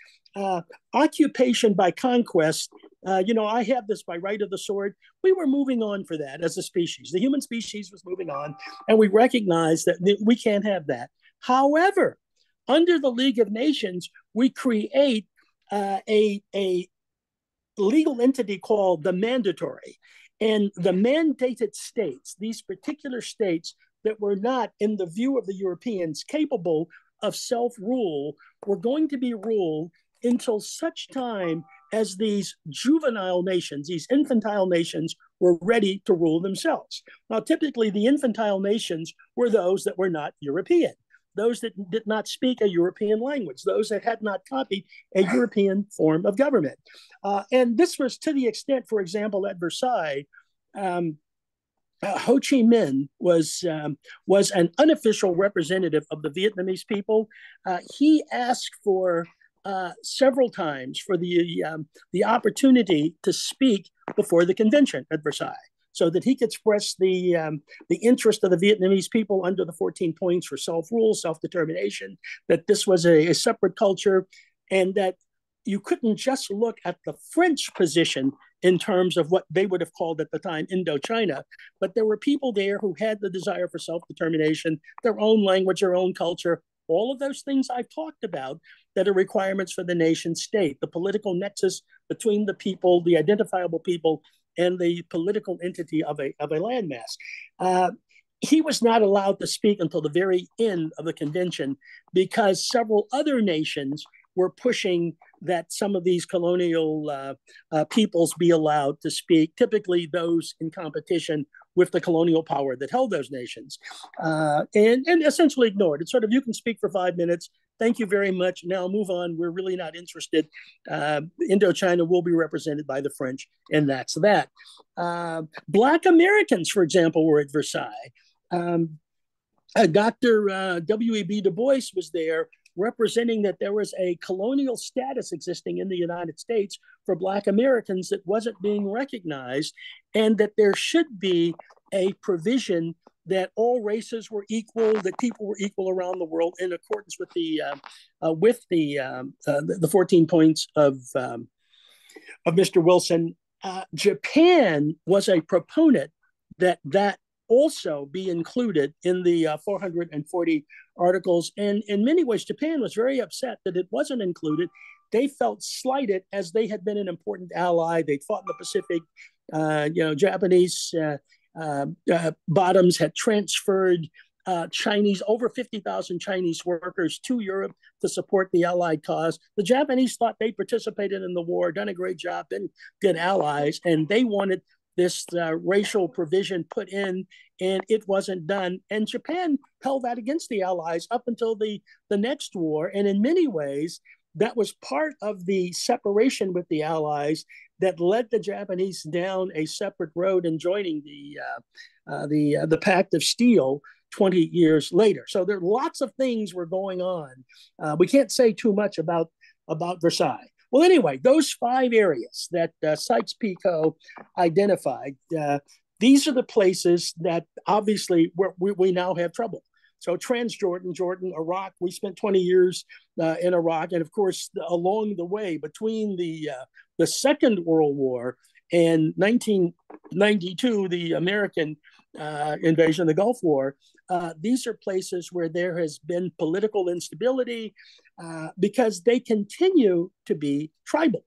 Occupation by conquest, I have this by right of the sword. We were moving on for that as a species. The human species was moving on, and we recognized that we can't have that. However, under the League of Nations, we create a legal entity called the mandatory. And the mandated states, these particular states that were not, in the view of the Europeans, capable of self-rule, were going to be ruled until such time as these juvenile nations, these infantile nations, were ready to rule themselves. Now, typically, the infantile nations were those that were not European, those that did not speak a European language, those that had not copied a European form of government. And this was to the extent, for example, at Versailles, Ho Chi Minh was an unofficial representative of the Vietnamese people. He asked for several times for the opportunity to speak before the convention at Versailles, so that he could express the interest of the Vietnamese people under the 14 points for self-rule, self-determination, that this was a separate culture, and that you couldn't just look at the French position in terms of what they would have called at the time Indochina, but there were people there who had the desire for self-determination, their own language, their own culture, all of those things I've talked about that are requirements for the nation state, the political nexus between the people, the identifiable people, and the political entity of a landmass. He was not allowed to speak until the very end of the convention because several other nations were pushing that some of these colonial peoples be allowed to speak, typically those in competition with the colonial power that held those nations, and essentially ignored. It's sort of, you can speak for 5 minutes. Thank you very much. Now move on. We're really not interested. Indochina will be represented by the French, and that's that. Black Americans, for example, were at Versailles. Dr. W.E.B. Du Bois was there, representing that there was a colonial status existing in the United States for Black Americans that wasn't being recognized, and that there should be a provision that all races were equal, that people were equal around the world, in accordance with the 14 points of Mr. Wilson. Japan was a proponent that also be included in the 440 articles. And in many ways, Japan was very upset that it wasn't included. They felt slighted, as they had been an important ally. They fought in the Pacific. Japanese bottoms had transferred Chinese, over 50,000 Chinese workers to Europe to support the Allied cause. The Japanese thought they participated in the war, done a great job, been good allies, and they wanted this racial provision put in, and it wasn't done. And Japan held that against the Allies up until the next war. And in many ways, that was part of the separation with the Allies that led the Japanese down a separate road and joining the Pact of Steel 20 years later. So there lots of things were going on. We can't say too much about Versailles. Well, anyway, those 5 areas that Sykes-Picot identified, these are the places that obviously we now have trouble. So Transjordan, Jordan, Iraq, we spent 20 years in Iraq. And of course, along the way between the Second World War and 1992, the American invasion of the Gulf War, these are places where there has been political instability because they continue to be tribal.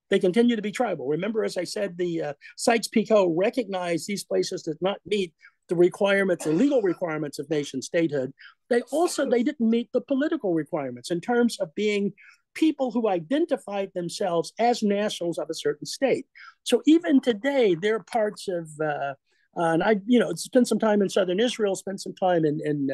They continue to be tribal. Remember, as I said, the Sykes-Picot recognized these places did not meet the requirements, the legal requirements of nation statehood. They didn't meet the political requirements in terms of being people who identified themselves as nationals of a certain state. So even today, there are parts of and I, spent some time in southern Israel, spent some time in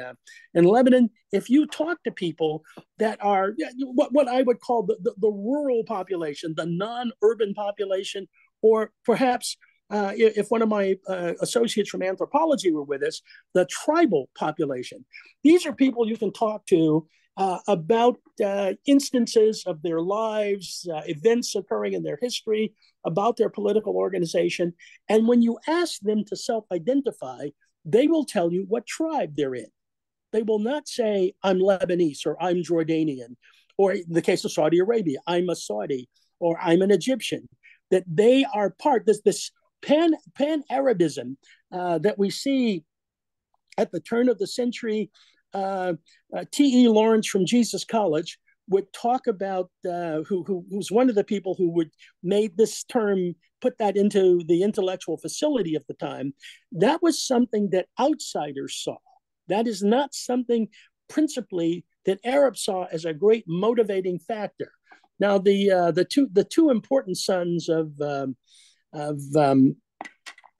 Lebanon. If you talk to people that are what I would call the rural population, the non-urban population, or perhaps if one of my associates from anthropology were with us, the tribal population. These are people you can talk to about instances of their lives, events occurring in their history, about their political organization. And when you ask them to self-identify, they will tell you what tribe they're in. They will not say, I'm Lebanese, or I'm Jordanian, or in the case of Saudi Arabia, I'm a Saudi, or I'm an Egyptian. That they are part, this pan-Arabism that we see at the turn of the century. T.E. Lawrence from Jesus College would talk about, who's one of the people who would made this term, put that into the intellectual facility of the time. That was something that outsiders saw. That is not something principally that Arabs saw as a great motivating factor. Now, the two important sons of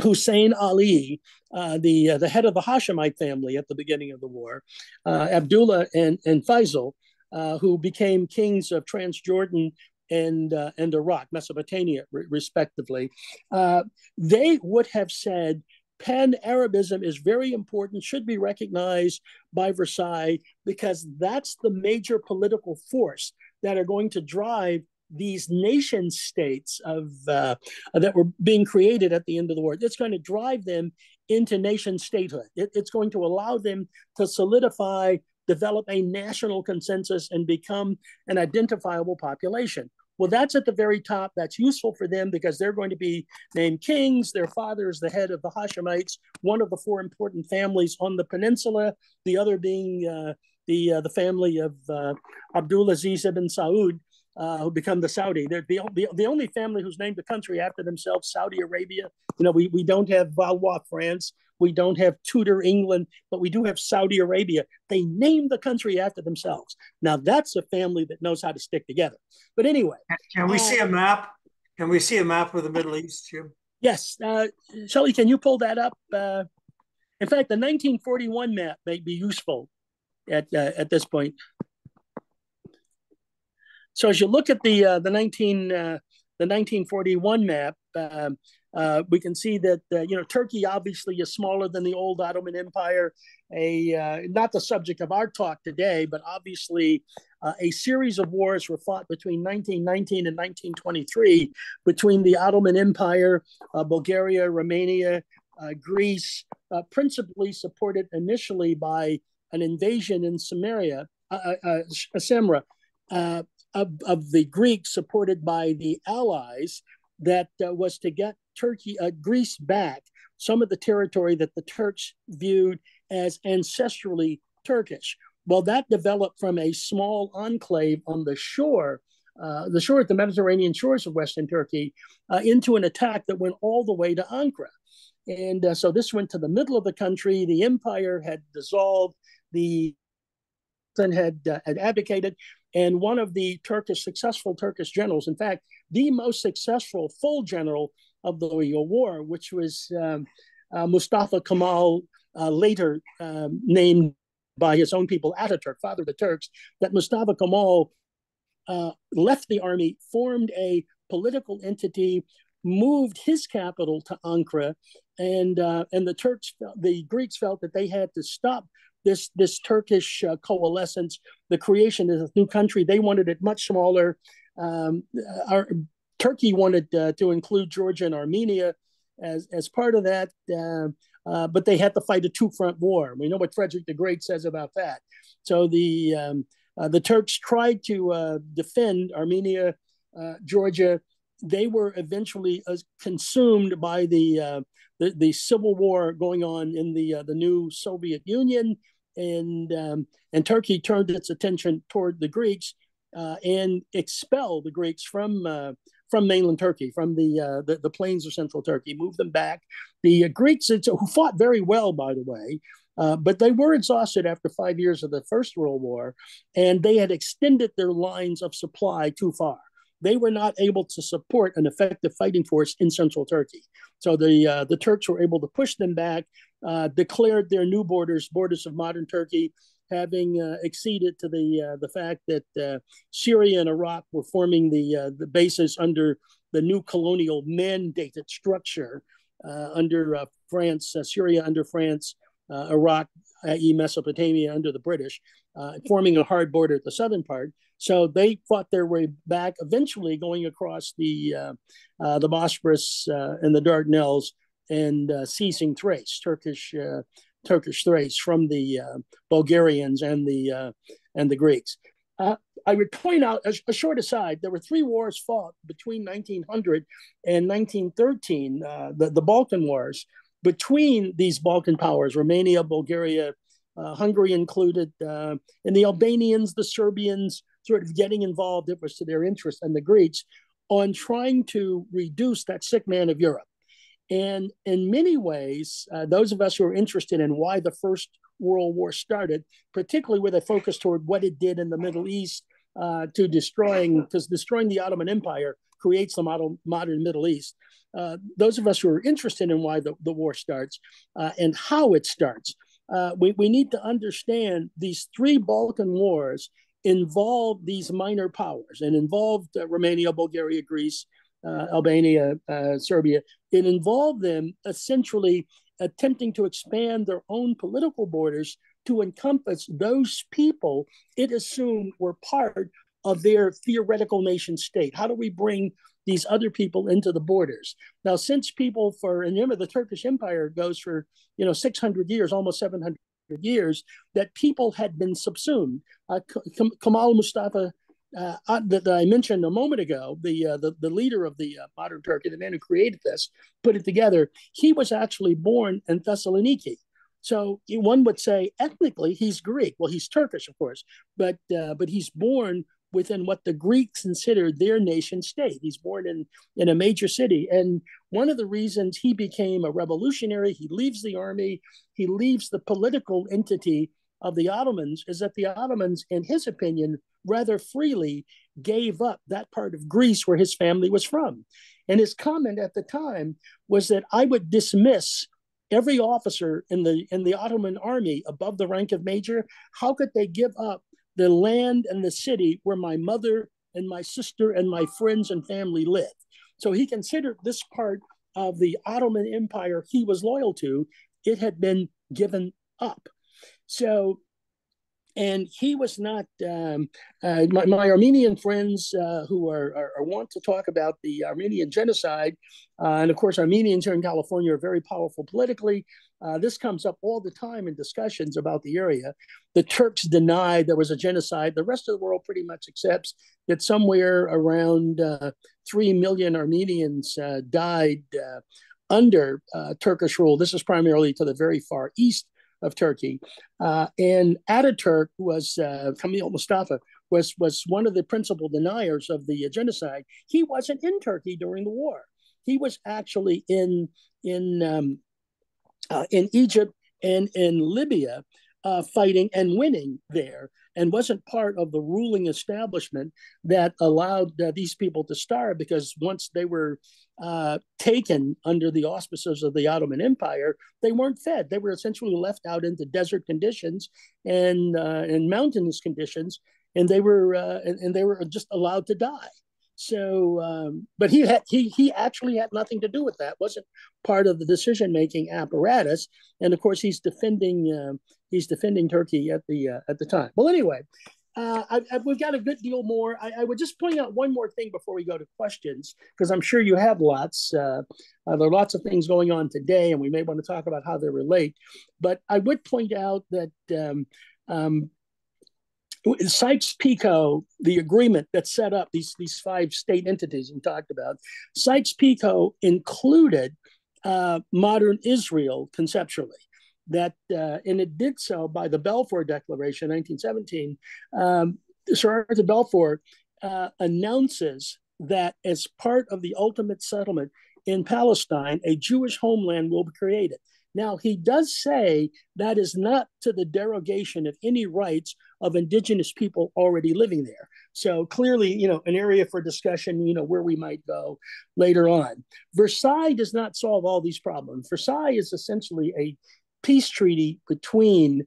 Hussein Ali, the head of the Hashemite family at the beginning of the war, Abdullah and Faisal, who became kings of Transjordan and Iraq, Mesopotamia, respectively, they would have said Pan-Arabism is very important, should be recognized by Versailles, because that's the major political force that are going to drive these nation states that were being created at the end of the war. It's going to drive them into nation statehood. It's going to allow them to solidify, develop a national consensus, and become an identifiable population. Well, that's at the very top. That's useful for them because they're going to be named kings. Their father is the head of the Hashemites, one of the 4 important families on the peninsula, the other being the family of Abdulaziz ibn Saud. who become the Saudi. They're the only family who's named the country after themselves, Saudi Arabia. We don't have Valois France. We don't have Tudor England, but we do have Saudi Arabia. They named the country after themselves. Now, that's a family that knows how to stick together. But anyway. Can we see a map? Can we see a map of the Middle East, Jim? Yes. Shelley, can you pull that up? In fact, the 1941 map may be useful at this point. So as you look at the 1941 map, we can see that Turkey obviously is smaller than the old Ottoman Empire. Not the subject of our talk today, but obviously a series of wars were fought between 1919 and 1923 between the Ottoman Empire, Bulgaria, Romania, Greece, principally supported initially by an invasion in Samara, of the Greeks, supported by the Allies, that was to get Greece back some of the territory that the Turks viewed as ancestrally Turkish. Well, that developed from a small enclave on the shore at the Mediterranean shores of Western Turkey, into an attack that went all the way to Ankara. And so this went to the middle of the country. The empire had dissolved. The had abdicated, and one of the successful Turkish generals, in fact, the most successful full general of the war, which was Mustafa Kemal, later named by his own people Ataturk, father of the Turks, that Mustafa Kemal left the army, formed a political entity, moved his capital to Ankara, and the Greeks felt that they had to stop this Turkish coalescence, the creation of a new country. They wanted it much smaller. Turkey wanted to include Georgia and Armenia as part of that, but they had to fight a two-front war. We know what Frederick the Great says about that. So the Turks tried to defend Armenia, Georgia. They were eventually consumed by the civil war going on in the new Soviet Union, and Turkey turned its attention toward the Greeks and expelled the Greeks from mainland Turkey, from the plains of central Turkey, moved them back. The Greeks, who fought very well, by the way, but they were exhausted after 5 years of the First World War, and they had extended their lines of supply too far. They were not able to support an effective fighting force in central Turkey. So the Turks were able to push them back, declared their new borders of modern Turkey, having acceded to the fact that Syria and Iraq were forming the basis under the new colonial mandated structure under France, Syria under France, Iraq, i.e. Mesopotamia, under the British, forming a hard border at the southern part. So they fought their way back, eventually going across the Bosporus and the Dardanelles, and seizing Thrace, Turkish Thrace, from the Bulgarians and the Greeks. I would point out, a short aside, there were 3 wars fought between 1900 and 1913, the Balkan Wars, between these Balkan powers, Romania, Bulgaria, Hungary included, and the Albanians, the Serbians, sort of getting involved. It was to their interest, and the Greeks, on trying to reduce that sick man of Europe. And in many ways, those of us who are interested in why the First World War started, particularly with a focus toward what it did in the Middle East, because destroying the Ottoman Empire creates the modern Middle East. Those of us who are interested in why the war starts and how it starts, we need to understand these 3 Balkan wars involved these minor powers, and involved Romania, Bulgaria, Greece, Albania, Serbia. It involved them essentially attempting to expand their own political borders to encompass those people it assumed were part of their theoretical nation state. How do we bring these other people into the borders? Now, since people and remember, the Turkish Empire goes for 600 years, almost 700 years, that people had been subsumed. Kemal Mustafa, that I mentioned a moment ago, the leader of the modern Turkey, the man who created this, put it together. He was actually born in Thessaloniki. So one would say ethnically he's Greek. Well, he's Turkish, of course, but he's born within what the Greeks considered their nation state. He's born in a major city. And one of the reasons he became a revolutionary, he leaves the army, he leaves the political entity of the Ottomans, is that the Ottomans, in his opinion, rather freely gave up that part of Greece where his family was from. And his comment at the time was that I would dismiss every officer in the Ottoman army above the rank of major. How could they give up the land and the city where my mother and my sister and my friends and family live? So he considered this part of the Ottoman Empire he was loyal to, it had been given up. So, and he was not, my Armenian friends who are want to talk about the Armenian genocide, and of course, Armenians here in California are very powerful politically. This comes up all the time in discussions about the area. The Turks deny there was a genocide. The rest of the world pretty much accepts that somewhere around 3 million Armenians died under Turkish rule. This is primarily to the very far east of Turkey. And Ataturk was, Camille Mustafa, was one of the principal deniers of the genocide. He wasn't in Turkey during the war. He was actually in Egypt and in Libya, fighting and winning there, and wasn't part of the ruling establishment that allowed these people to starve, because once they were taken under the auspices of the Ottoman Empire, they weren't fed. They were essentially left out into desert conditions and mountainous conditions, and they were just allowed to die. So, but he actually had nothing to do with that. Wasn't part of the decision making apparatus, and of course he's defending Turkey at the time. Well, anyway, we've got a good deal more. I would just point out one more thing before we go to questions, because I'm sure you have lots. There are lots of things going on today, and we may want to talk about how they relate. But I would point out that Sykes-Picot, the agreement that set up these 5 state entities we talked about, Sykes-Picot included modern Israel conceptually. That and it did so by the Balfour Declaration, 1917. Sir Arthur Balfour announces that as part of the ultimate settlement in Palestine, a Jewish homeland will be created. Now, he does say that is not to the derogation of any rights of indigenous people already living there. So clearly, an area for discussion, where we might go later on. Versailles does not solve all these problems. Versailles is essentially a peace treaty between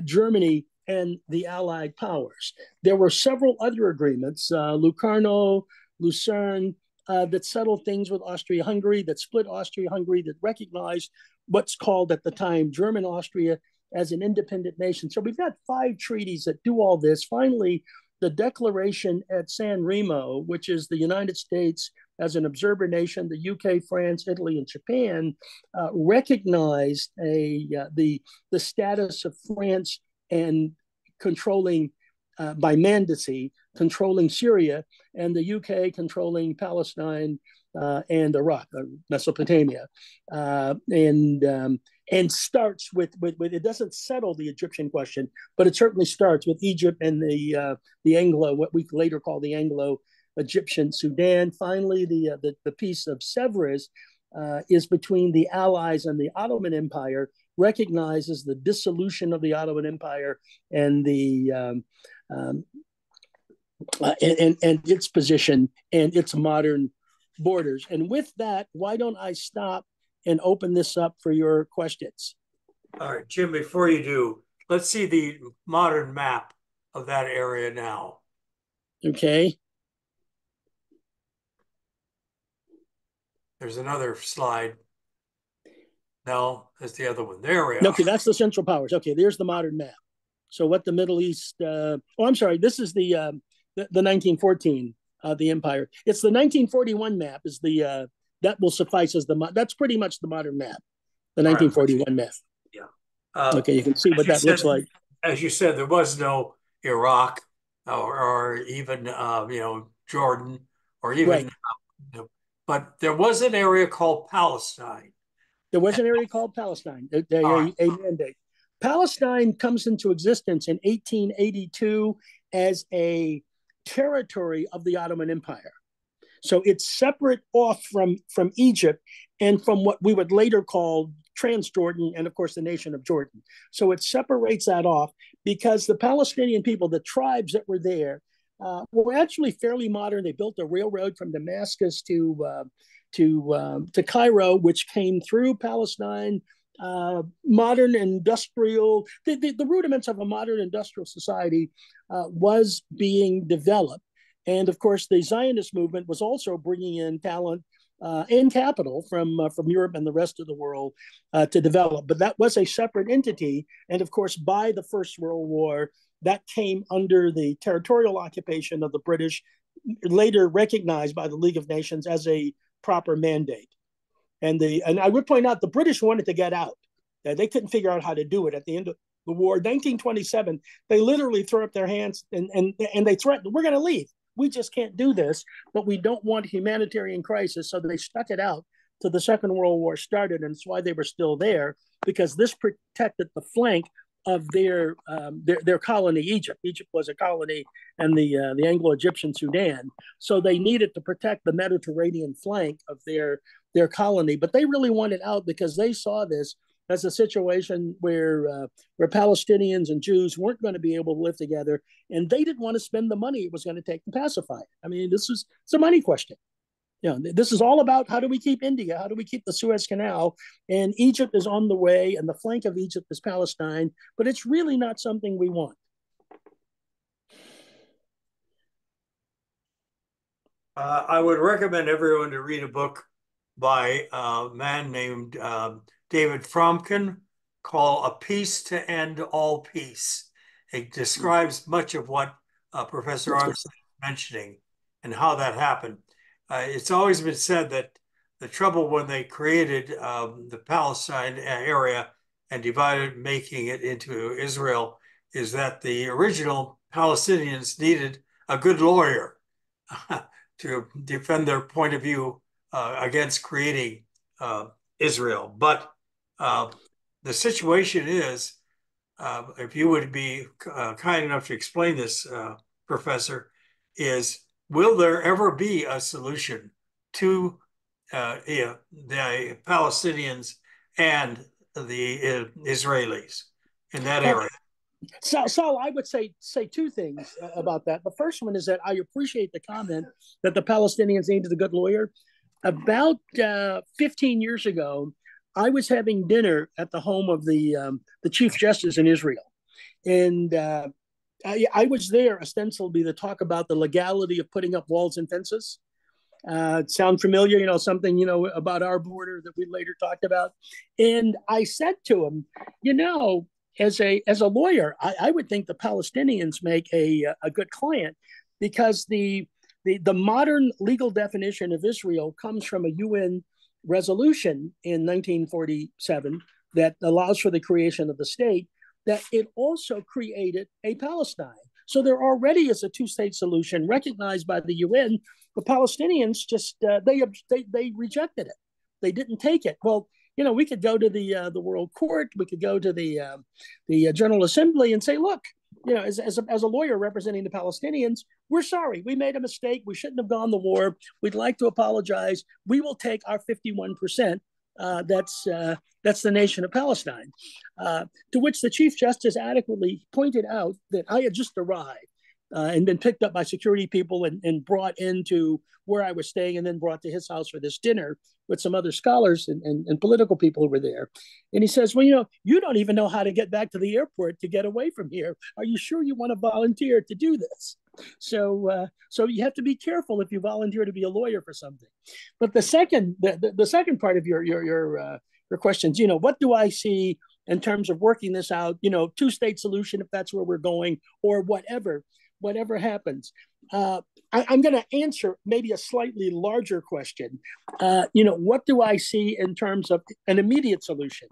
Germany and the Allied powers. There were several other agreements, Locarno, Lucerne, that settled things with Austria-Hungary, that split Austria-Hungary, that recognized what's called at the time German Austria as an independent nation. So we've got 5 treaties that do all this. Finally, the declaration at San Remo, which is the United States as an observer nation, the UK, France, Italy, and Japan, recognized the status of France and controlling by mandacy, controlling Syria, and the UK controlling Palestine and Iraq, Mesopotamia, and starts with it doesn't settle the Egyptian question, but it certainly starts with Egypt and the Anglo, what we later call the Anglo-Egyptian Sudan. Finally, the peace of Sèvres is between the Allies and the Ottoman Empire, recognizes the dissolution of the Ottoman Empire and and its position and its modern borders. And with that, why don't I stop and open this up for your questions? All right, Jim, before you do, let's see the modern map of that area now. Okay. There's another slide. No, that's the other one. There we are. Okay, that's the Central Powers. Okay, there's the modern map. So what the Middle East, I'm sorry, this is the 1914, the empire. It's the 1941 map is that will suffice as that's pretty much the modern map, the 1941 map. Yeah. Okay, you can see what that looks like. As you said, there was no Iraq or even, Jordan or even, right. But there was an area called Palestine. There was an area called Palestine, a mandate. Palestine comes into existence in 1882 as a territory of the Ottoman Empire. So it's separate off from Egypt and from what we would later call Transjordan and, of course, the nation of Jordan. So it separates that off because the Palestinian people, the tribes that were there, were actually fairly modern. They built a railroad from Damascus to Cairo, which came through Palestine. Modern industrial, the rudiments of a modern industrial society was being developed. And of course, the Zionist movement was also bringing in talent and capital from Europe and the rest of the world to develop. But that was a separate entity. And of course, by the First World War, that came under the territorial occupation of the British, later recognized by the League of Nations as a proper mandate. And I would point out the British wanted to get out. They couldn't figure out how to do it at the end of the war. 1927, they literally threw up their hands and they threatened, we're going to leave. We just can't do this, but we don't want humanitarian crisis. So they stuck it out till the Second World War started. And it's why they were still there, because this protected the flank of their colony, Egypt. Egypt was a colony and the Anglo-Egyptian Sudan. So they needed to protect the Mediterranean flank of their colony. But they really wanted out because they saw this as a situation where Palestinians and Jews weren't going to be able to live together, and they didn't want to spend the money it was going to take to pacify it. I mean, it's a money question. This is all about how do we keep India? How do we keep the Suez Canal? And Egypt is on the way, and the flank of Egypt is Palestine, but it's really not something we want. I would recommend everyone to read a book by a man named David Fromkin called A Peace to End All Peace. It describes much of what Professor Armstrong is mentioning and how that happened. It's always been said that the trouble when they created the Palestine area and divided, making it into Israel, is that the original Palestinians needed a good lawyer to defend their point of view against creating Israel. But the situation is, if you would be kind enough to explain this, Professor, is will there ever be a solution to the Palestinians and the Israelis in that area? So I would say two things about that. The first one is that I appreciate the comment that the Palestinians needed a good lawyer. About 15 years ago, I was having dinner at the home of the Chief Justice in Israel. And I was there ostensibly to talk about the legality of putting up walls and fences. Sound familiar? Something, about our border that we later talked about. And I said to him, as a lawyer, I would think the Palestinians make a good client because the modern legal definition of Israel comes from a UN resolution in 1947 that allows for the creation of the state, that it also created a Palestine. So there already is a two-state solution recognized by the UN. The Palestinians just, they rejected it. They didn't take it. Well, we could go to the World Court. We could go to the General Assembly and say, look, as a lawyer representing the Palestinians, we're sorry. We made a mistake. We shouldn't have gone to war. We'd like to apologize. We will take our 51%. That's the nation of Palestine. To which the Chief Justice adequately pointed out that I had just arrived and been picked up by security people and brought into where I was staying and then brought to his house for this dinner with some other scholars and political people who were there. And he says, well, you don't even know how to get back to the airport to get away from here. Are you sure you want to volunteer to do this? So you have to be careful if you volunteer to be a lawyer for something. But the second part of your questions, what do I see in terms of working this out? Two-state solution if that's where we're going, or whatever happens. I'm going to answer maybe a slightly larger question. What do I see in terms of an immediate solution?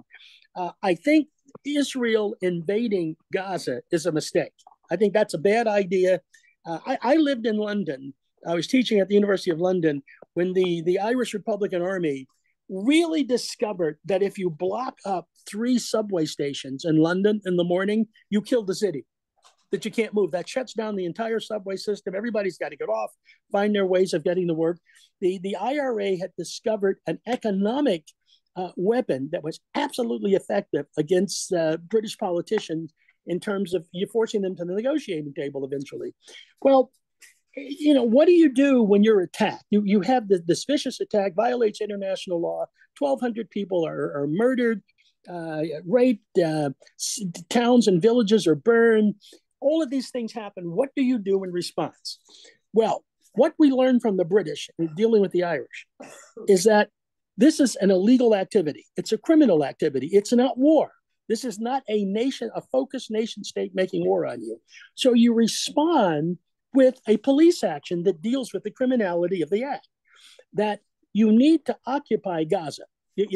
I think Israel invading Gaza is a mistake. I think that's a bad idea. I lived in London. I was teaching at the University of London when the Irish Republican Army really discovered that if you block up 3 subway stations in London in the morning, you kill the city. that you can't move. That shuts down the entire subway system. Everybody's got to get off, find their ways of getting to work. The IRA had discovered an economic weapon that was absolutely effective against British politicians in terms of you forcing them to the negotiating table eventually. Well, what do you do when you're attacked? You have this vicious attack, violates international law. 1,200 people are murdered, raped, towns and villages are burned. All of these things happen. What do you do in response? Well, what we learned from the British in dealing with the Irish is that this is an illegal activity. It's a criminal activity. It's not war. This is not a focused nation state making war on you. So you respond with a police action that deals with the criminality of the act. That you need to occupy Gaza.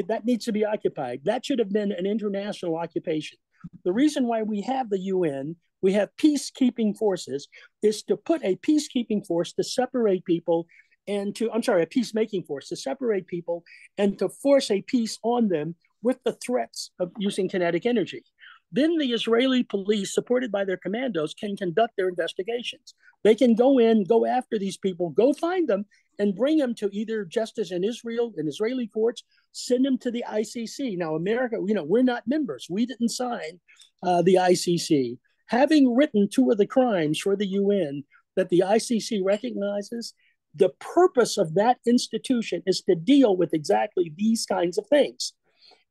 That needs to be occupied. That should have been an international occupation. The reason why we have the UN, we have peacekeeping forces, is to put a peacekeeping force to separate people a peacemaking force to separate people and to force a peace on them with the threats of using kinetic energy. Then the Israeli police, supported by their commandos, can conduct their investigations. They can go in, go after these people, go find them, and bring them to either justice in Israel, in Israeli courts, send them to the ICC. Now, America, we're not members. We didn't sign the ICC. Having written 2 of the crimes for the UN that the ICC recognizes, the purpose of that institution is to deal with exactly these kinds of things.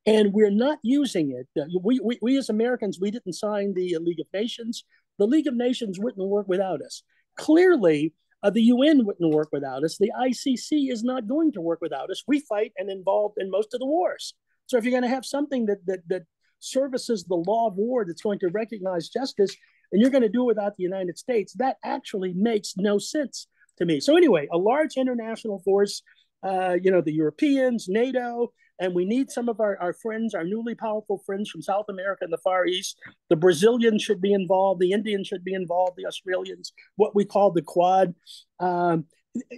And we're not using it. We as Americans, we didn't sign the League of Nations. The League of Nations wouldn't work without us. Clearly, the UN wouldn't work without us. The ICC is not going to work without us. We fight and involved in most of the wars. So if you're going to have something that services the law of war, that's going to recognize justice, and you're going to do it without the United States, that actually makes no sense to me. So anyway, a large international force, the Europeans, NATO, and we need some of our friends, our newly powerful friends from South America and the Far East. The Brazilians should be involved. The Indians should be involved. The Australians, what we call the Quad. An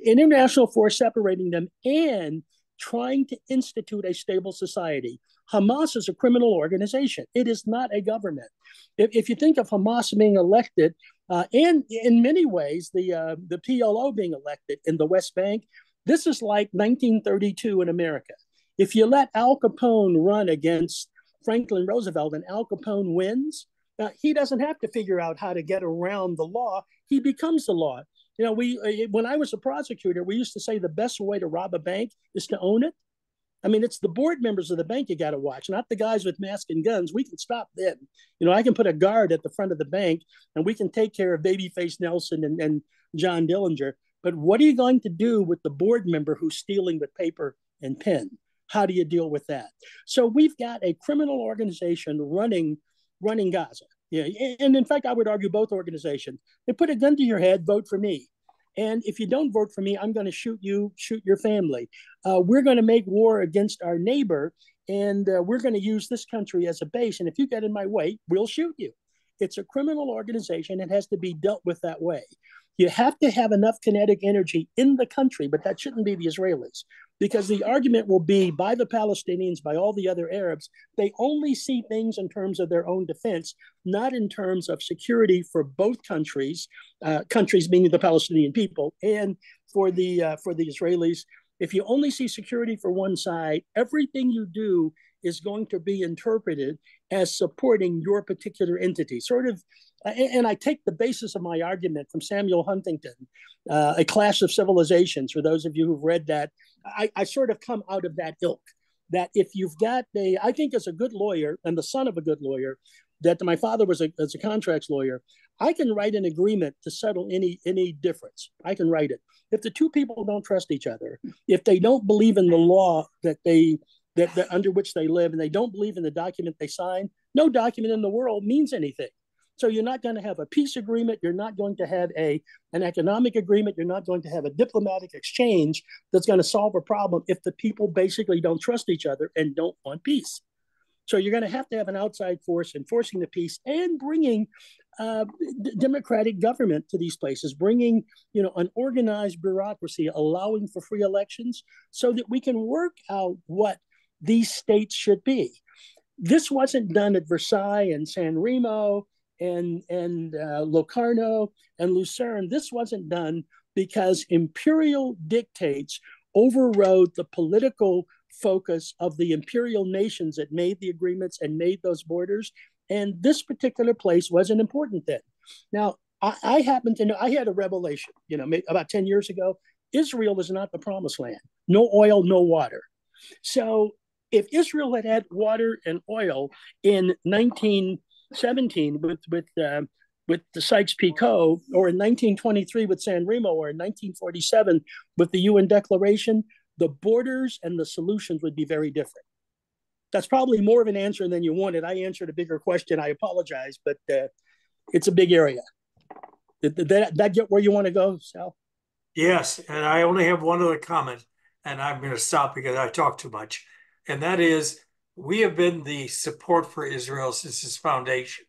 international force separating them and trying to institute a stable society. Hamas is a criminal organization. It is not a government. If you think of Hamas being elected, and in many ways, the PLO being elected in the West Bank, this is like 1932 in America. If you let Al Capone run against Franklin Roosevelt and Al Capone wins, he doesn't have to figure out how to get around the law. He becomes the law. When I was a prosecutor, we used to say the best way to rob a bank is to own it. I mean, it's the board members of the bank you got to watch, not the guys with masks and guns. We can stop them. I can put a guard at the front of the bank and we can take care of Babyface Nelson and John Dillinger. But what are you going to do with the board member who's stealing with paper and pen? How do you deal with that? So we've got a criminal organization running Gaza. Yeah, and in fact, I would argue both organizations. They put a gun to your head, vote for me. And if you don't vote for me, I'm going to shoot you, shoot your family. We're going to make war against our neighbor, and we're going to use this country as a base. And if you get in my way, we'll shoot you. It's a criminal organization. It has to be dealt with that way. You have to have enough kinetic energy in the country, but that shouldn't be the Israelis, because the argument will be by the Palestinians, by all the other Arabs, they only see things in terms of their own defense, not in terms of security for both countries, countries meaning the Palestinian people, and for the Israelis. If you only see security for one side, everything you do is going to be interpreted as supporting your particular entity. And I take the basis of my argument from Samuel Huntington, A Clash of Civilizations. For those of you who've read that, I sort of come out of that ilk. That if you've got I think as a good lawyer and the son of a good lawyer, that my father was a contracts lawyer, I can write an agreement to settle any difference. I can write it. If the two people don't trust each other, if they don't believe in the law that under which they live, and they don't believe in the document they sign, no document in the world means anything. So you're not going to have a peace agreement. You're not going to have an economic agreement. You're not going to have a diplomatic exchange that's going to solve a problem if the people basically don't trust each other and don't want peace. So you're going to have an outside force enforcing the peace and bringing democratic government to these places, bringing an organized bureaucracy, allowing for free elections so that we can work out what these states should be. This wasn't done at Versailles and San Remo. and Locarno and Lucerne, this wasn't done because imperial dictates overrode the political focus of the imperial nations that made the agreements and made those borders. And this particular place wasn't important then. Now, I happen to know, I had a revelation, about 10 years ago. Israel is not the promised land. No oil, no water. So if Israel had had water and oil in 1917 with the Sykes-Picot, or in 1923 with San Remo, or in 1947 with the UN Declaration, the borders and the solutions would be very different. That's probably more of an answer than you wanted. I answered a bigger question. I apologize, but it's a big area. Did that get where you want to go, Sal? Yes, and I only have one other comment, and I'm going to stop because I talk too much. And that is, we have been the support for Israel since its foundation.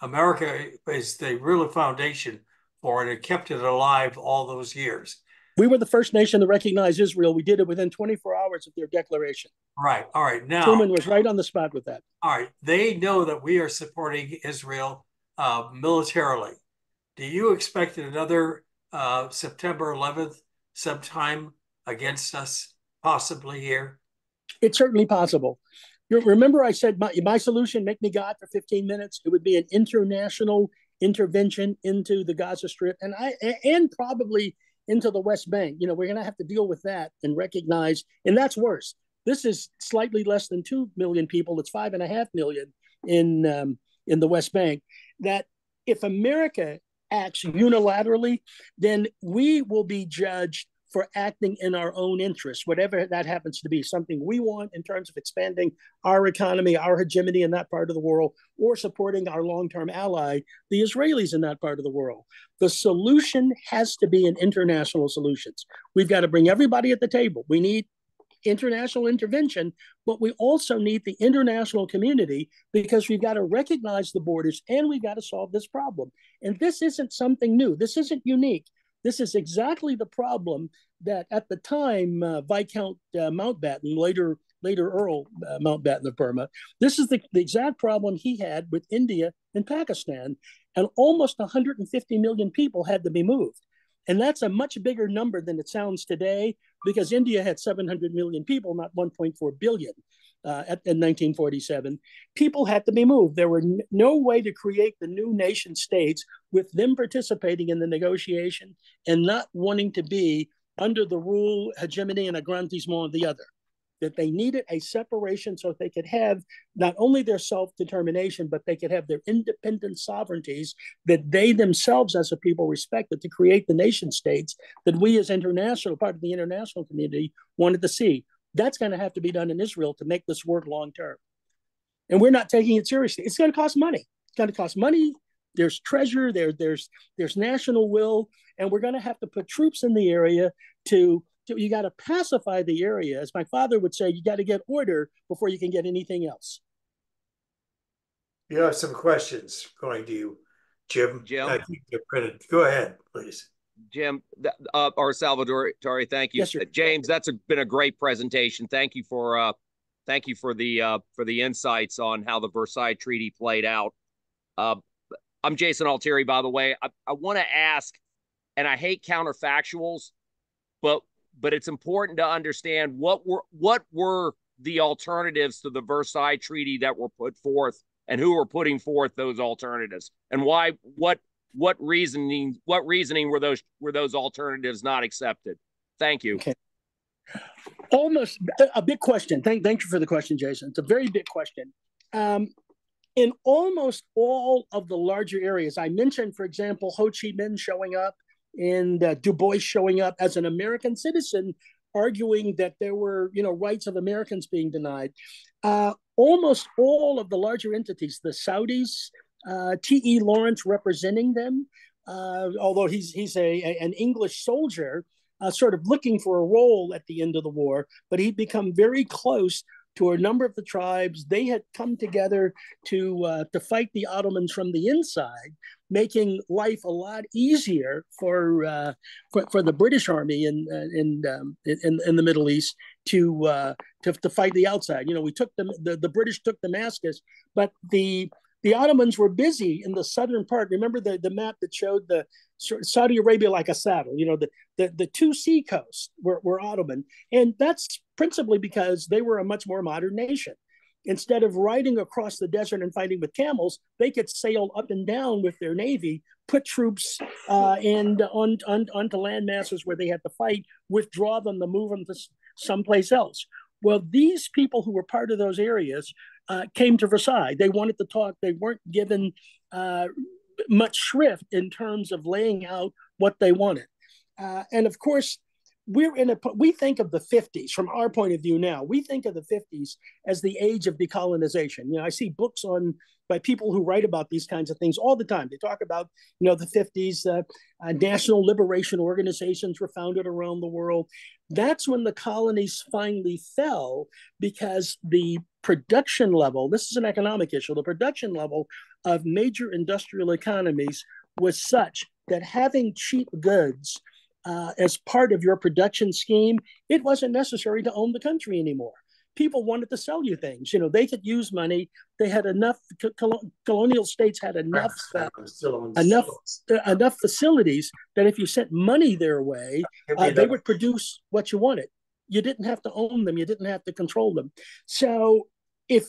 America is the real foundation for it and kept it alive all those years. We were the first nation to recognize Israel. We did it within 24 hours of their declaration. Right. All right. Now, Truman was right on the spot with that. All right. They know that we are supporting Israel militarily. Do you expect another September 11th sometime against us, possibly here? It's certainly possible. Remember I said my solution, make me God for 15 minutes? It would be an international intervention into the Gaza Strip and probably into the West Bank. We're going to have to deal with that and recognize, and that's worse. This is slightly less than 2 million people. It's 5.5 million in the West Bank. That if America acts unilaterally, then we will be judged for acting in our own interests, whatever that happens to be, something we want in terms of expanding our economy, our hegemony in that part of the world, or supporting our long-term ally, the Israelis in that part of the world. The solution has to be an international solution. We've got to bring everybody at the table. We need international intervention, but we also need the international community because we've got to recognize the borders and we've got to solve this problem. And this isn't something new. This isn't unique. This is exactly the problem that at the time Viscount Mountbatten, later Earl Mountbatten of Burma, this is the exact problem he had with India and Pakistan, and almost 150 million people had to be moved. And that's a much bigger number than it sounds today, because India had 700 million people, not 1.4 billion in 1947. People had to be moved. There were no way to create the new nation states with them participating in the negotiation and not wanting to be under the rule, hegemony, and aggrandizement of the other. That they needed a separation so they could have not only their self-determination, but they could have their independent sovereignties that they themselves as a people respected, to create the nation states that we as international, part of the international community, wanted to see. That's going to have to be done in Israel to make this work long-term. And we're not taking it seriously. It's going to cost money. It's going to cost money. There's treasure, there's national will, and we're going to have to put troops in the area you got to pacify the area. As my father would say, you got to get order before you can get anything else. You have some questions going to you, Jim. Jim? I think they're printed. Go ahead, please. Jim, or Salvatore, thank you. Yes, sir. James, that's been a great presentation. Thank you for the insights on how the Versailles Treaty played out. I'm Jason Altieri, by the way. I want to ask, and I hate counterfactuals, but it's important to understand what were the alternatives to the Versailles Treaty that were put forth, and who were putting forth those alternatives, and why what reasoning were those alternatives not accepted? Thank you. Okay. Almost a big question. Thank you for the question, Jason. It's a very big question. In almost all of the larger areas, I mentioned, for example, Ho Chi Minh showing up and Du Bois showing up as an American citizen, arguing that there were, rights of Americans being denied. Almost all of the larger entities, the Saudis, T.E. Lawrence representing them, although he's an English soldier, sort of looking for a role at the end of the war, but he'd become very close to a number of the tribes. They had come together to fight the Ottomans from the inside, making life a lot easier for the British Army in the Middle East to fight the outside. We took them. The British took Damascus, but the the Ottomans were busy in the southern part. Remember the map that showed the Saudi Arabia like a saddle? The two sea coasts were Ottoman. And that's principally because they were a much more modern nation. Instead of riding across the desert and fighting with camels, they could sail up and down with their navy, put troops onto land masses where they had to fight, withdraw them to move them to someplace else. Well, these people who were part of those areas came to Versailles. They wanted to talk. They weren't given much shrift in terms of laying out what they wanted. And of course, we think of the 50s from our point of view now. We think of the 50s as the age of decolonization. I see books by people who write about these kinds of things all the time. They talk about, the 50s, national liberation organizations were founded around the world. That's when the colonies finally fell because the production level, this is an economic issue, the production level of major industrial economies was such that having cheap goods as part of your production scheme, it wasn't necessary to own the country anymore. People wanted to sell you things. They could use money. They had enough. Colonial states had enough facilities that if you sent money their way, they would produce what you wanted. You didn't have to own them. You didn't have to control them. So if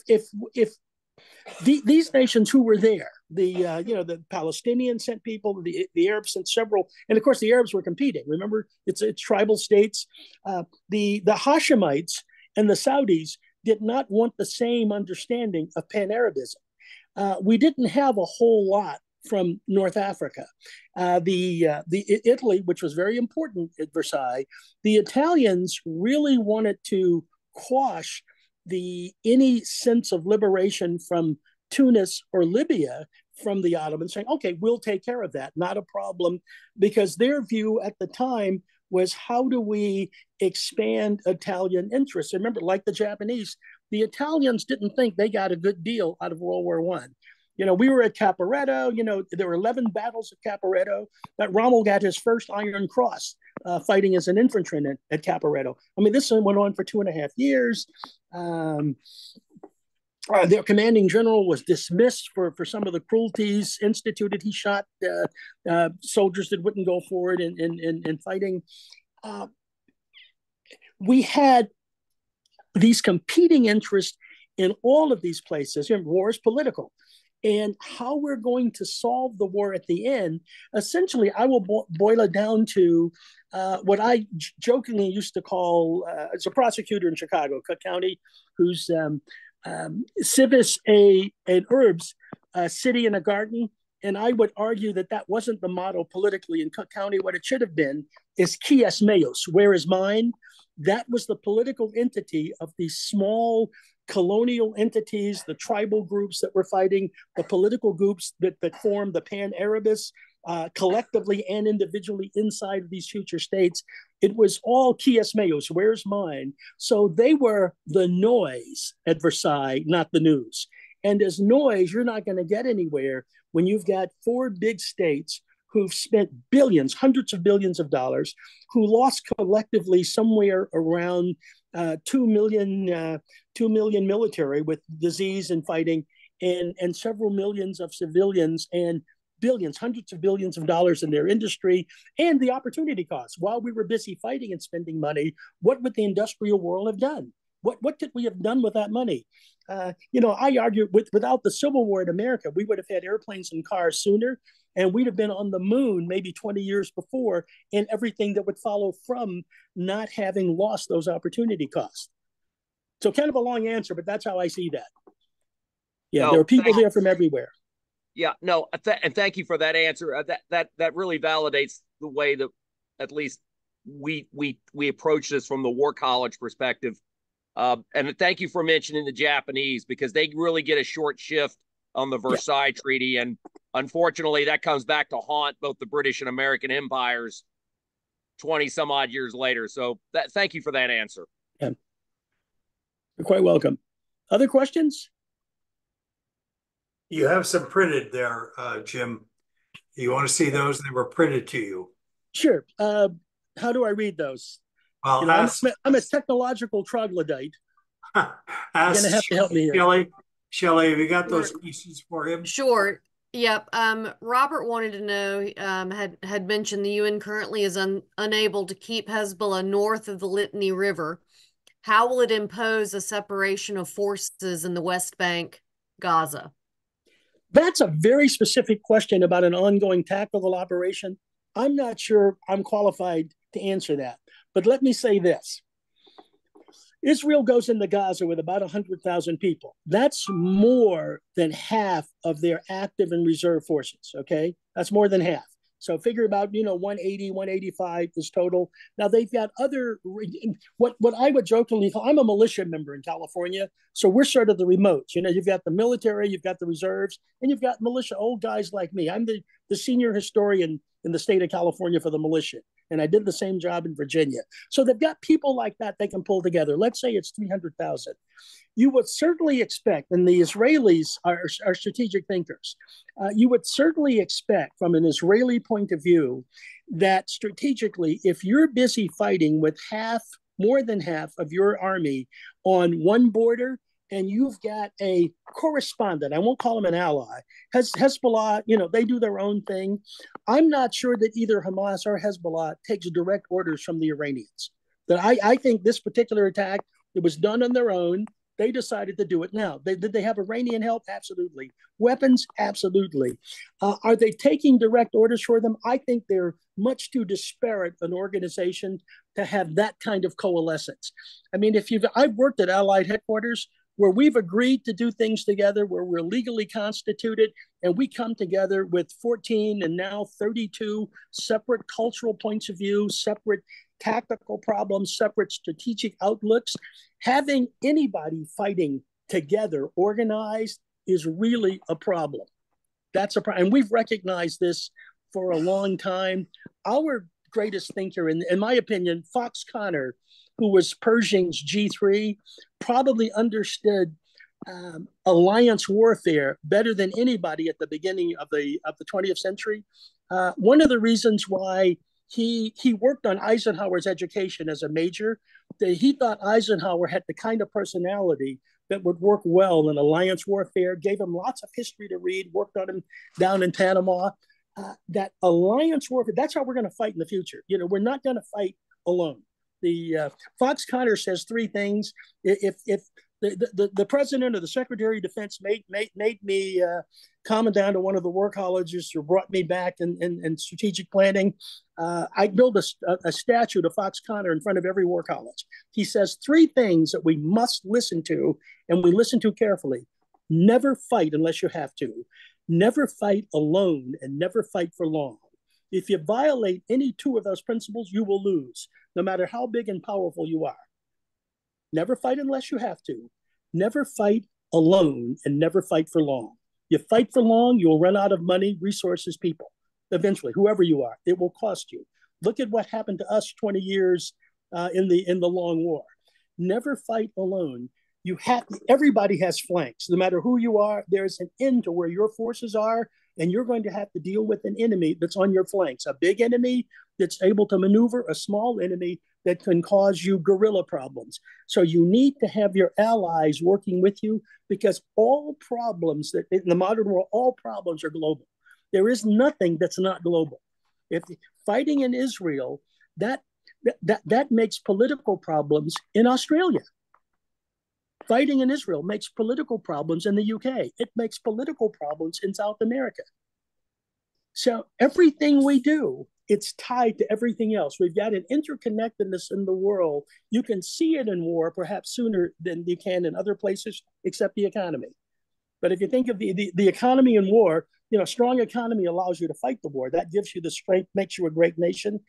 these nations who were there, the Palestinians sent people, the Arabs sent several, and of course the Arabs were competing. Remember, it's tribal states. The Hashemites and the Saudis did not want the same understanding of Pan-Arabism. We didn't have a whole lot from North Africa. Italy, which was very important at Versailles, the Italians really wanted to quash any sense of liberation from Tunis or Libya from the Ottomans, saying, okay, we'll take care of that, not a problem, because their view at the time was, how do we expand Italian interests? And remember, like the Japanese, the Italians didn't think they got a good deal out of World War I. We were at Caporetto. There were 11 battles at Caporetto. That Rommel got his first Iron Cross fighting as an infantryman at Caporetto. I mean, this went on for 2.5 years. Their commanding general was dismissed for some of the cruelties instituted. He shot soldiers that wouldn't go forward in fighting. We had these competing interests in all of these places. War is political. And how we're going to solve the war at the end, essentially, I will boil it down to what I jokingly used to call, as a prosecutor in Chicago, Cook County, who's civis et urbs, a city and a garden. And I would argue that wasn't the motto politically in Cook County. What it should have been is qui es meus, where is mine? That was the political entity of these small colonial entities, the tribal groups that were fighting, the political groups that formed the Pan-Arabists, collectively and individually inside of these future states. It was all qui es meus, where's mine? So they were the noise at Versailles, not the news. And as noise, you're not going to get anywhere when you've got 4 big states who've spent billions, hundreds of billions of dollars, who lost collectively somewhere around 2 million military with disease and fighting, and several millions of civilians, and billions, hundreds of billions of dollars in their industry, and the opportunity costs. While we were busy fighting and spending money, what would the industrial world have done? What could we have done with that money? I argue without the Civil War in America, we would have had airplanes and cars sooner, and we'd have been on the moon maybe 20 years before, and everything that would follow from not having lost those opportunity costs. So kind of a long answer, but that's how I see that. Yeah, no, there are people there from everywhere. Yeah, no, and thank you for that answer. That really validates the way that at least we approach this from the War College perspective. And thank you for mentioning the Japanese, because they really get a short shift on the Versailles Treaty. And unfortunately, that comes back to haunt both the British and American empires 20 some odd years later. So thank you for that answer. Yeah. You're quite welcome. Other questions? You have some printed there, Jim. You want to see those? They were printed to you. Sure. How do I read those? Well, I'm a technological troglodyte. You're going to have to help me here. Kelly, Shelley, have you got those Sure. questions for him? Sure. Yep. Robert wanted to know, had mentioned the UN currently is unable to keep Hezbollah north of the Litani River. How will it impose a separation of forces in the West Bank, Gaza? That's a very specific question about an ongoing tactical operation. I'm not sure I'm qualified to answer that. But let me say this. Israel goes into Gaza with about 100,000 people. That's more than half of their active and reserve forces, okay? That's more than half. So figure about, 180, 185 is total. Now they've got other, what I would jokingly call, I'm a militia member in California, so we're sort of the remotes. You've got the military, you've got the reserves, and you've got militia, old guys like me. I'm the senior historian in the state of California for the militia, and I did the same job in Virginia. So they've got people like that they can pull together. Let's say it's 300,000. You would certainly expect, and the Israelis are strategic thinkers, you would certainly expect from an Israeli point of view that strategically, if you're busy fighting with more than half of your army on one border, and you've got a correspondent, I won't call him an ally, Hezbollah, they do their own thing. I'm not sure that either Hamas or Hezbollah takes direct orders from the Iranians. That I think this particular attack, it was done on their own. They decided to do it now. Did they have Iranian help? Absolutely. Weapons? Absolutely. Are they taking direct orders for them? I think they're much too disparate an organization to have that kind of coalescence. I mean, I've worked at Allied headquarters where we've agreed to do things together, where we're legally constituted, and we come together with 14 and now 32 separate cultural points of view, separate tactical problems, separate strategic outlooks. Having anybody fighting together, organized, is really a problem. That's a problem. And we've recognized this for a long time. Our greatest thinker, in my opinion, Fox Connor, who was Pershing's G3, probably understood alliance warfare better than anybody at the beginning of the 20th century. One of the reasons why he worked on Eisenhower's education as a major, that he thought Eisenhower had the kind of personality that would work well in alliance warfare, gave him lots of history to read, worked on him down in Panama. That alliance warfare, that's how we're going to fight in the future. We're not going to fight alone. The Fox Connor says three things. If the president or the secretary of defense made me commandant of one of the war colleges who brought me back in strategic planning, I'd build a statue to Fox Connor in front of every war college. He says three things that we must listen to, and we listen to carefully. Never fight unless you have to. Never fight alone, and never fight for long. If you violate any two of those principles, you will lose, no matter how big and powerful you are. Never fight unless you have to. Never fight alone, and never fight for long. You fight for long, you'll run out of money, resources, people. Eventually, whoever you are, it will cost you. Look at what happened to us 20 years in the long war. Never fight alone. Everybody has flanks. No matter who you are, there's an end to where your forces are, and you're going to have to deal with an enemy that's on your flanks. A big enemy that's able to maneuver, a small enemy that can cause you guerrilla problems. So you need to have your allies working with you, because all problems that in the modern world, all problems are global. There is nothing that's not global. If fighting in Israel, that makes political problems in Australia. Fighting in Israel makes political problems in the UK. It makes political problems in South America. So everything we do, it's tied to everything else. We've got an interconnectedness in the world. You can see it in war perhaps sooner than you can in other places, except the economy. But if you think of the economy in war, strong economy allows you to fight the war. That gives you the strength, makes you a great nation.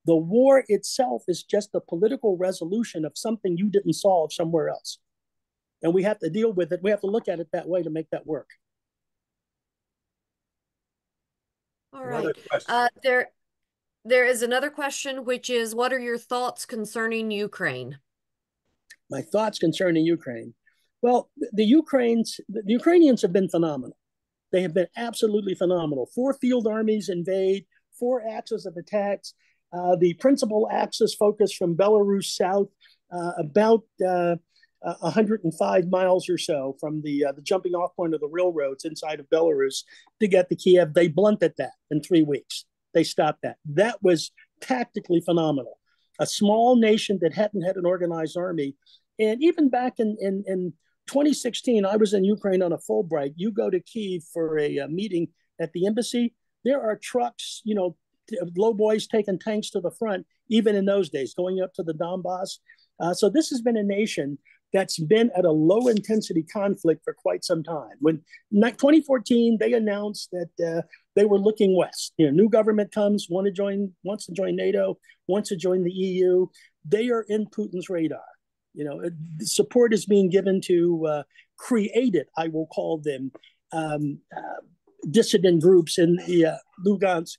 The war itself is just a political resolution of something you didn't solve somewhere else. And we have to deal with it. We have to look at it that way to make that work. All right. There is another question, which is, what are your thoughts concerning Ukraine? My thoughts concerning Ukraine. Well, the Ukrainians have been phenomenal. They have been absolutely phenomenal. 4 field armies invade, 4 axes of attacks. The principal axis focused from Belarus south, about 105 miles or so from the jumping off point of the railroads inside of Belarus to get to Kiev. They blunted that in 3 weeks. They stopped that. That was tactically phenomenal. A small nation that hadn't had an organized army. And even back in 2016, I was in Ukraine on a Fulbright. You go to Kiev for a meeting at the embassy, there are trucks, low boys taking tanks to the front, even in those days, going up to the Donbass. So this has been a nation that's been at a low intensity conflict for quite some time. When 2014, they announced that they were looking west. New government comes, wants to join NATO, wants to join the EU. They are in Putin's radar. Support is being given to created, I will call them, dissident groups in the Lugansk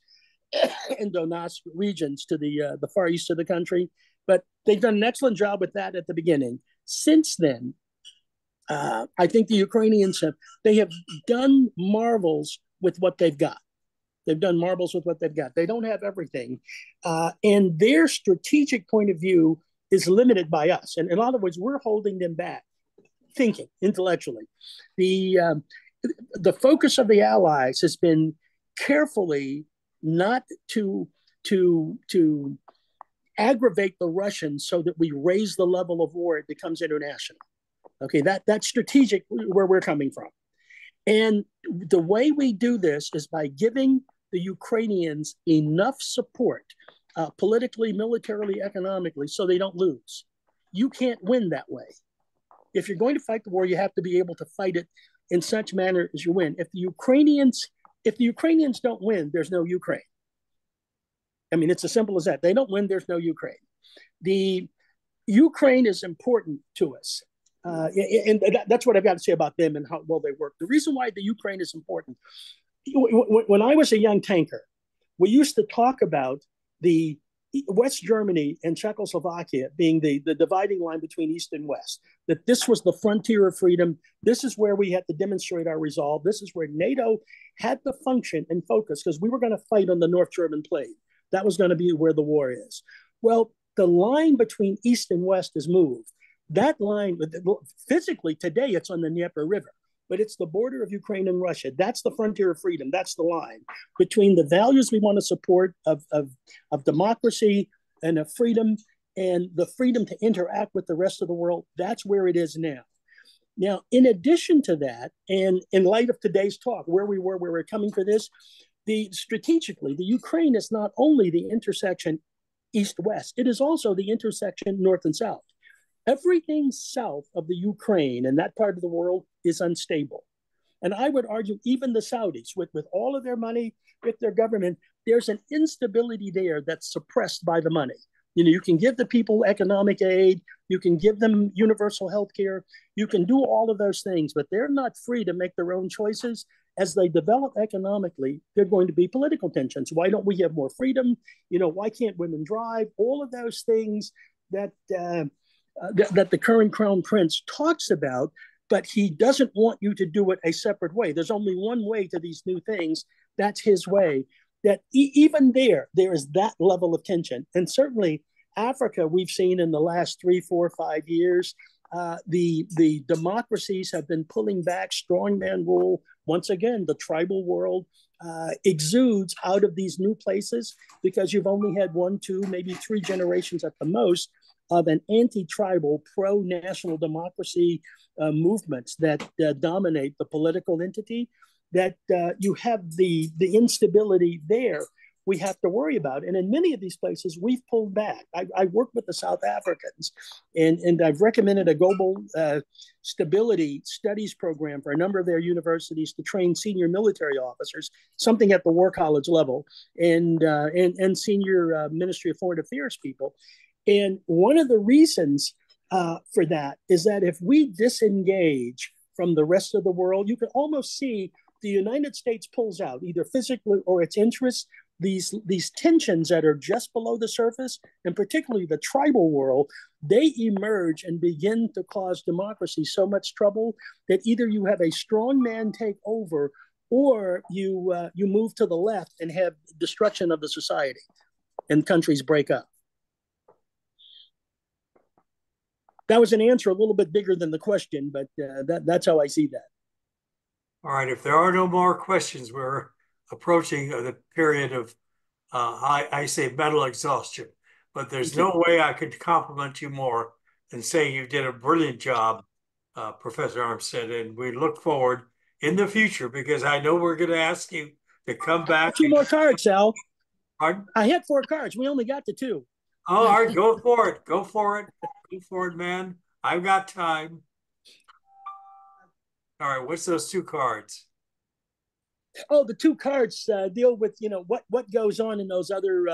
and Donetsk regions to the far east of the country. But they've done an excellent job with that at the beginning. Since then, I think the Ukrainians have done marvels with what they've got. They've done marvels with what they've got. They don't have everything. And their strategic point of view is limited by us. And in other words, we're holding them back, thinking intellectually. The focus of the Allies has been carefully not to aggravate the Russians so that we raise the level of war, it becomes international. Okay, that's strategic where we're coming from. And the way we do this is by giving the Ukrainians enough support, politically, militarily, economically, so they don't lose. You can't win that way. If you're going to fight the war, you have to be able to fight it in such manner as you win. If the Ukrainians don't win, there's no Ukraine. I mean, it's as simple as that. They don't win, there's no Ukraine. The Ukraine is important to us. And that's what I've got to say about them and how well they work. The reason why the Ukraine is important, when I was a young tanker, we used to talk about the West Germany and Czechoslovakia being the dividing line between East and West, that this was the frontier of freedom. This is where we had to demonstrate our resolve. This is where NATO had to function and focus, because we were going to fight on the North German plate. That was going to be where the war is. Well, the line between East and West has moved. That line, physically today, it's on the Dnieper River, but it's the border of Ukraine and Russia. That's the frontier of freedom. That's the line between the values we want to support of democracy and of freedom, and the freedom to interact with the rest of the world. That's where it is now. Now, in addition to that, and in light of today's talk, where we're coming for this, strategically, the Ukraine is not only the intersection east-west, it is also the intersection north and south. Everything south of the Ukraine and that part of the world is unstable. And I would argue even the Saudis, with all of their money, with their government, there's an instability there that's suppressed by the money. You can give the people economic aid, you can give them universal health care, you can do all of those things, but they're not free to make their own choices. As they develop economically, there are going to be political tensions. Why don't we have more freedom? Why can't women drive? All of those things that the current crown prince talks about, but he doesn't want you to do it a separate way. There's only one way to these new things. That's his way. That even there is that level of tension. And certainly Africa, we've seen in the last 3, 4, 5 years, the democracies have been pulling back, strongman rule. Once again, the tribal world exudes out of these new places because you've only had 1, 2, maybe 3 generations at the most of an anti-tribal, pro-national democracy movements that dominate the political entity, that you have the instability there we have to worry about. And in many of these places, we've pulled back. I work with the South Africans, and I've recommended a global stability studies program for a number of their universities to train senior military officers, something at the War College level, and senior Ministry of Foreign Affairs people. And one of the reasons for that is that if we disengage from the rest of the world, you can almost see the United States pulls out, either physically or its interests. These tensions that are just below the surface, and particularly the tribal world, they emerge and begin to cause democracy so much trouble that either you have a strong man take over, or you move to the left and have destruction of the society, and countries break up. that was an answer a little bit bigger than the question, but that's how I see that. All right. If there are no more questions, we're approaching the period of, I say mental exhaustion, but there's no way I could compliment you more than saying you did a brilliant job, Professor Armstead, and we look forward in the future, because I know we're going to ask you to come back. 2 more cards, Sal. Pardon? I had 4 cards. We only got to 2. Oh, all right, go for it. Go for it. Go for it, man. I've got time. All right, what's those 2 cards? Oh, the 2 cards deal with, what goes on in those other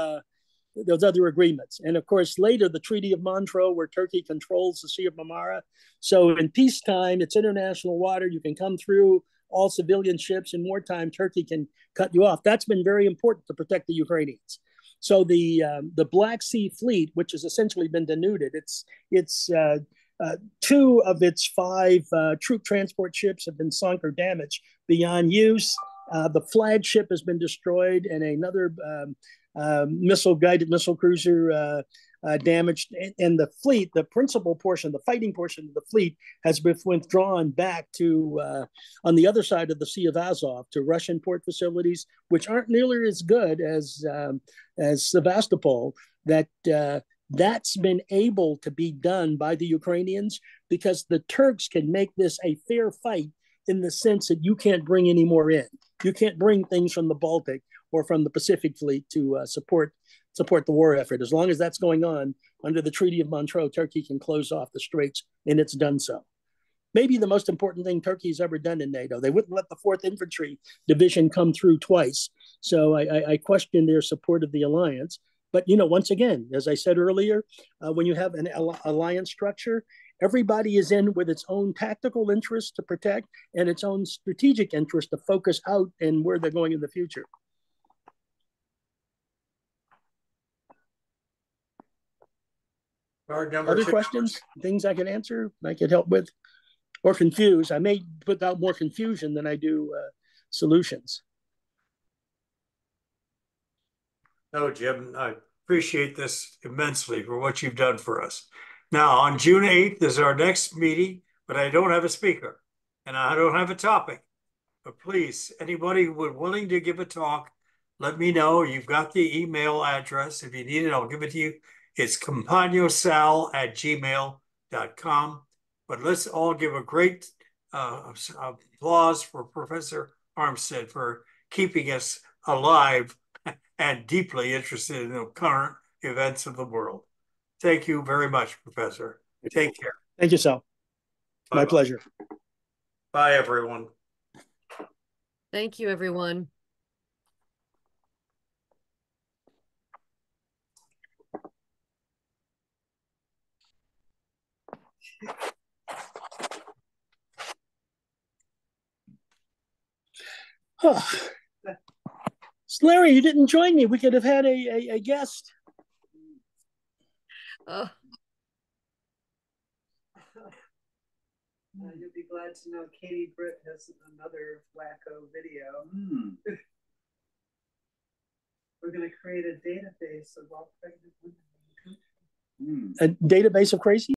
agreements. And of course, later the Treaty of Montreux, where Turkey controls the Sea of Marmara. So in peacetime, it's international water. You can come through, all civilian ships. In wartime, Turkey can cut you off. That's been very important to protect the Ukrainians. So the Black Sea Fleet, which has essentially been denuded, it's 2 of its 5 troop transport ships have been sunk or damaged beyond use. The flagship has been destroyed, and another guided missile cruiser damaged. And the fleet, the principal portion, the fighting portion of the fleet, has been withdrawn back to on the other side of the Sea of Azov, to Russian port facilities, which aren't nearly as good as Sevastopol. That's been able to be done by the Ukrainians because the Turks can make this a fair fight, in the sense that you can't bring any more in. You can't bring things from the Baltic or from the Pacific Fleet to support the war effort. As long as that's going on under the Treaty of Montreux, Turkey can close off the straits, and it's done so. Maybe the most important thing Turkey's ever done in NATO. They wouldn't let the 4th Infantry Division come through twice. So I question their support of the alliance. But, once again, as I said earlier, when you have an alliance structure, everybody is in with its own tactical interest to protect and its own strategic interest to focus out and where they're going in the future. Other questions, things I can answer, I could help with, or confuse. I may put out more confusion than I do solutions. No, Jim, I appreciate this immensely for what you've done for us. Now, on June 8th is our next meeting, but I don't have a speaker and I don't have a topic. But please, anybody who would willing to give a talk, let me know. You've got the email address. If you need it, I'll give it to you. It's compagnosal@gmail.com. But let's all give a great applause for Professor Armstead for keeping us alive and deeply interested in the current events of the world. Thank you very much, Professor. Take care. Thank you, Sal. My pleasure. Bye, everyone. Thank you, everyone. Larry, you didn't join me. We could have had a guest. You'll be glad to know Katie Britt has another wacko video. We're going to create a database of all pregnant women in the country. A database of crazy?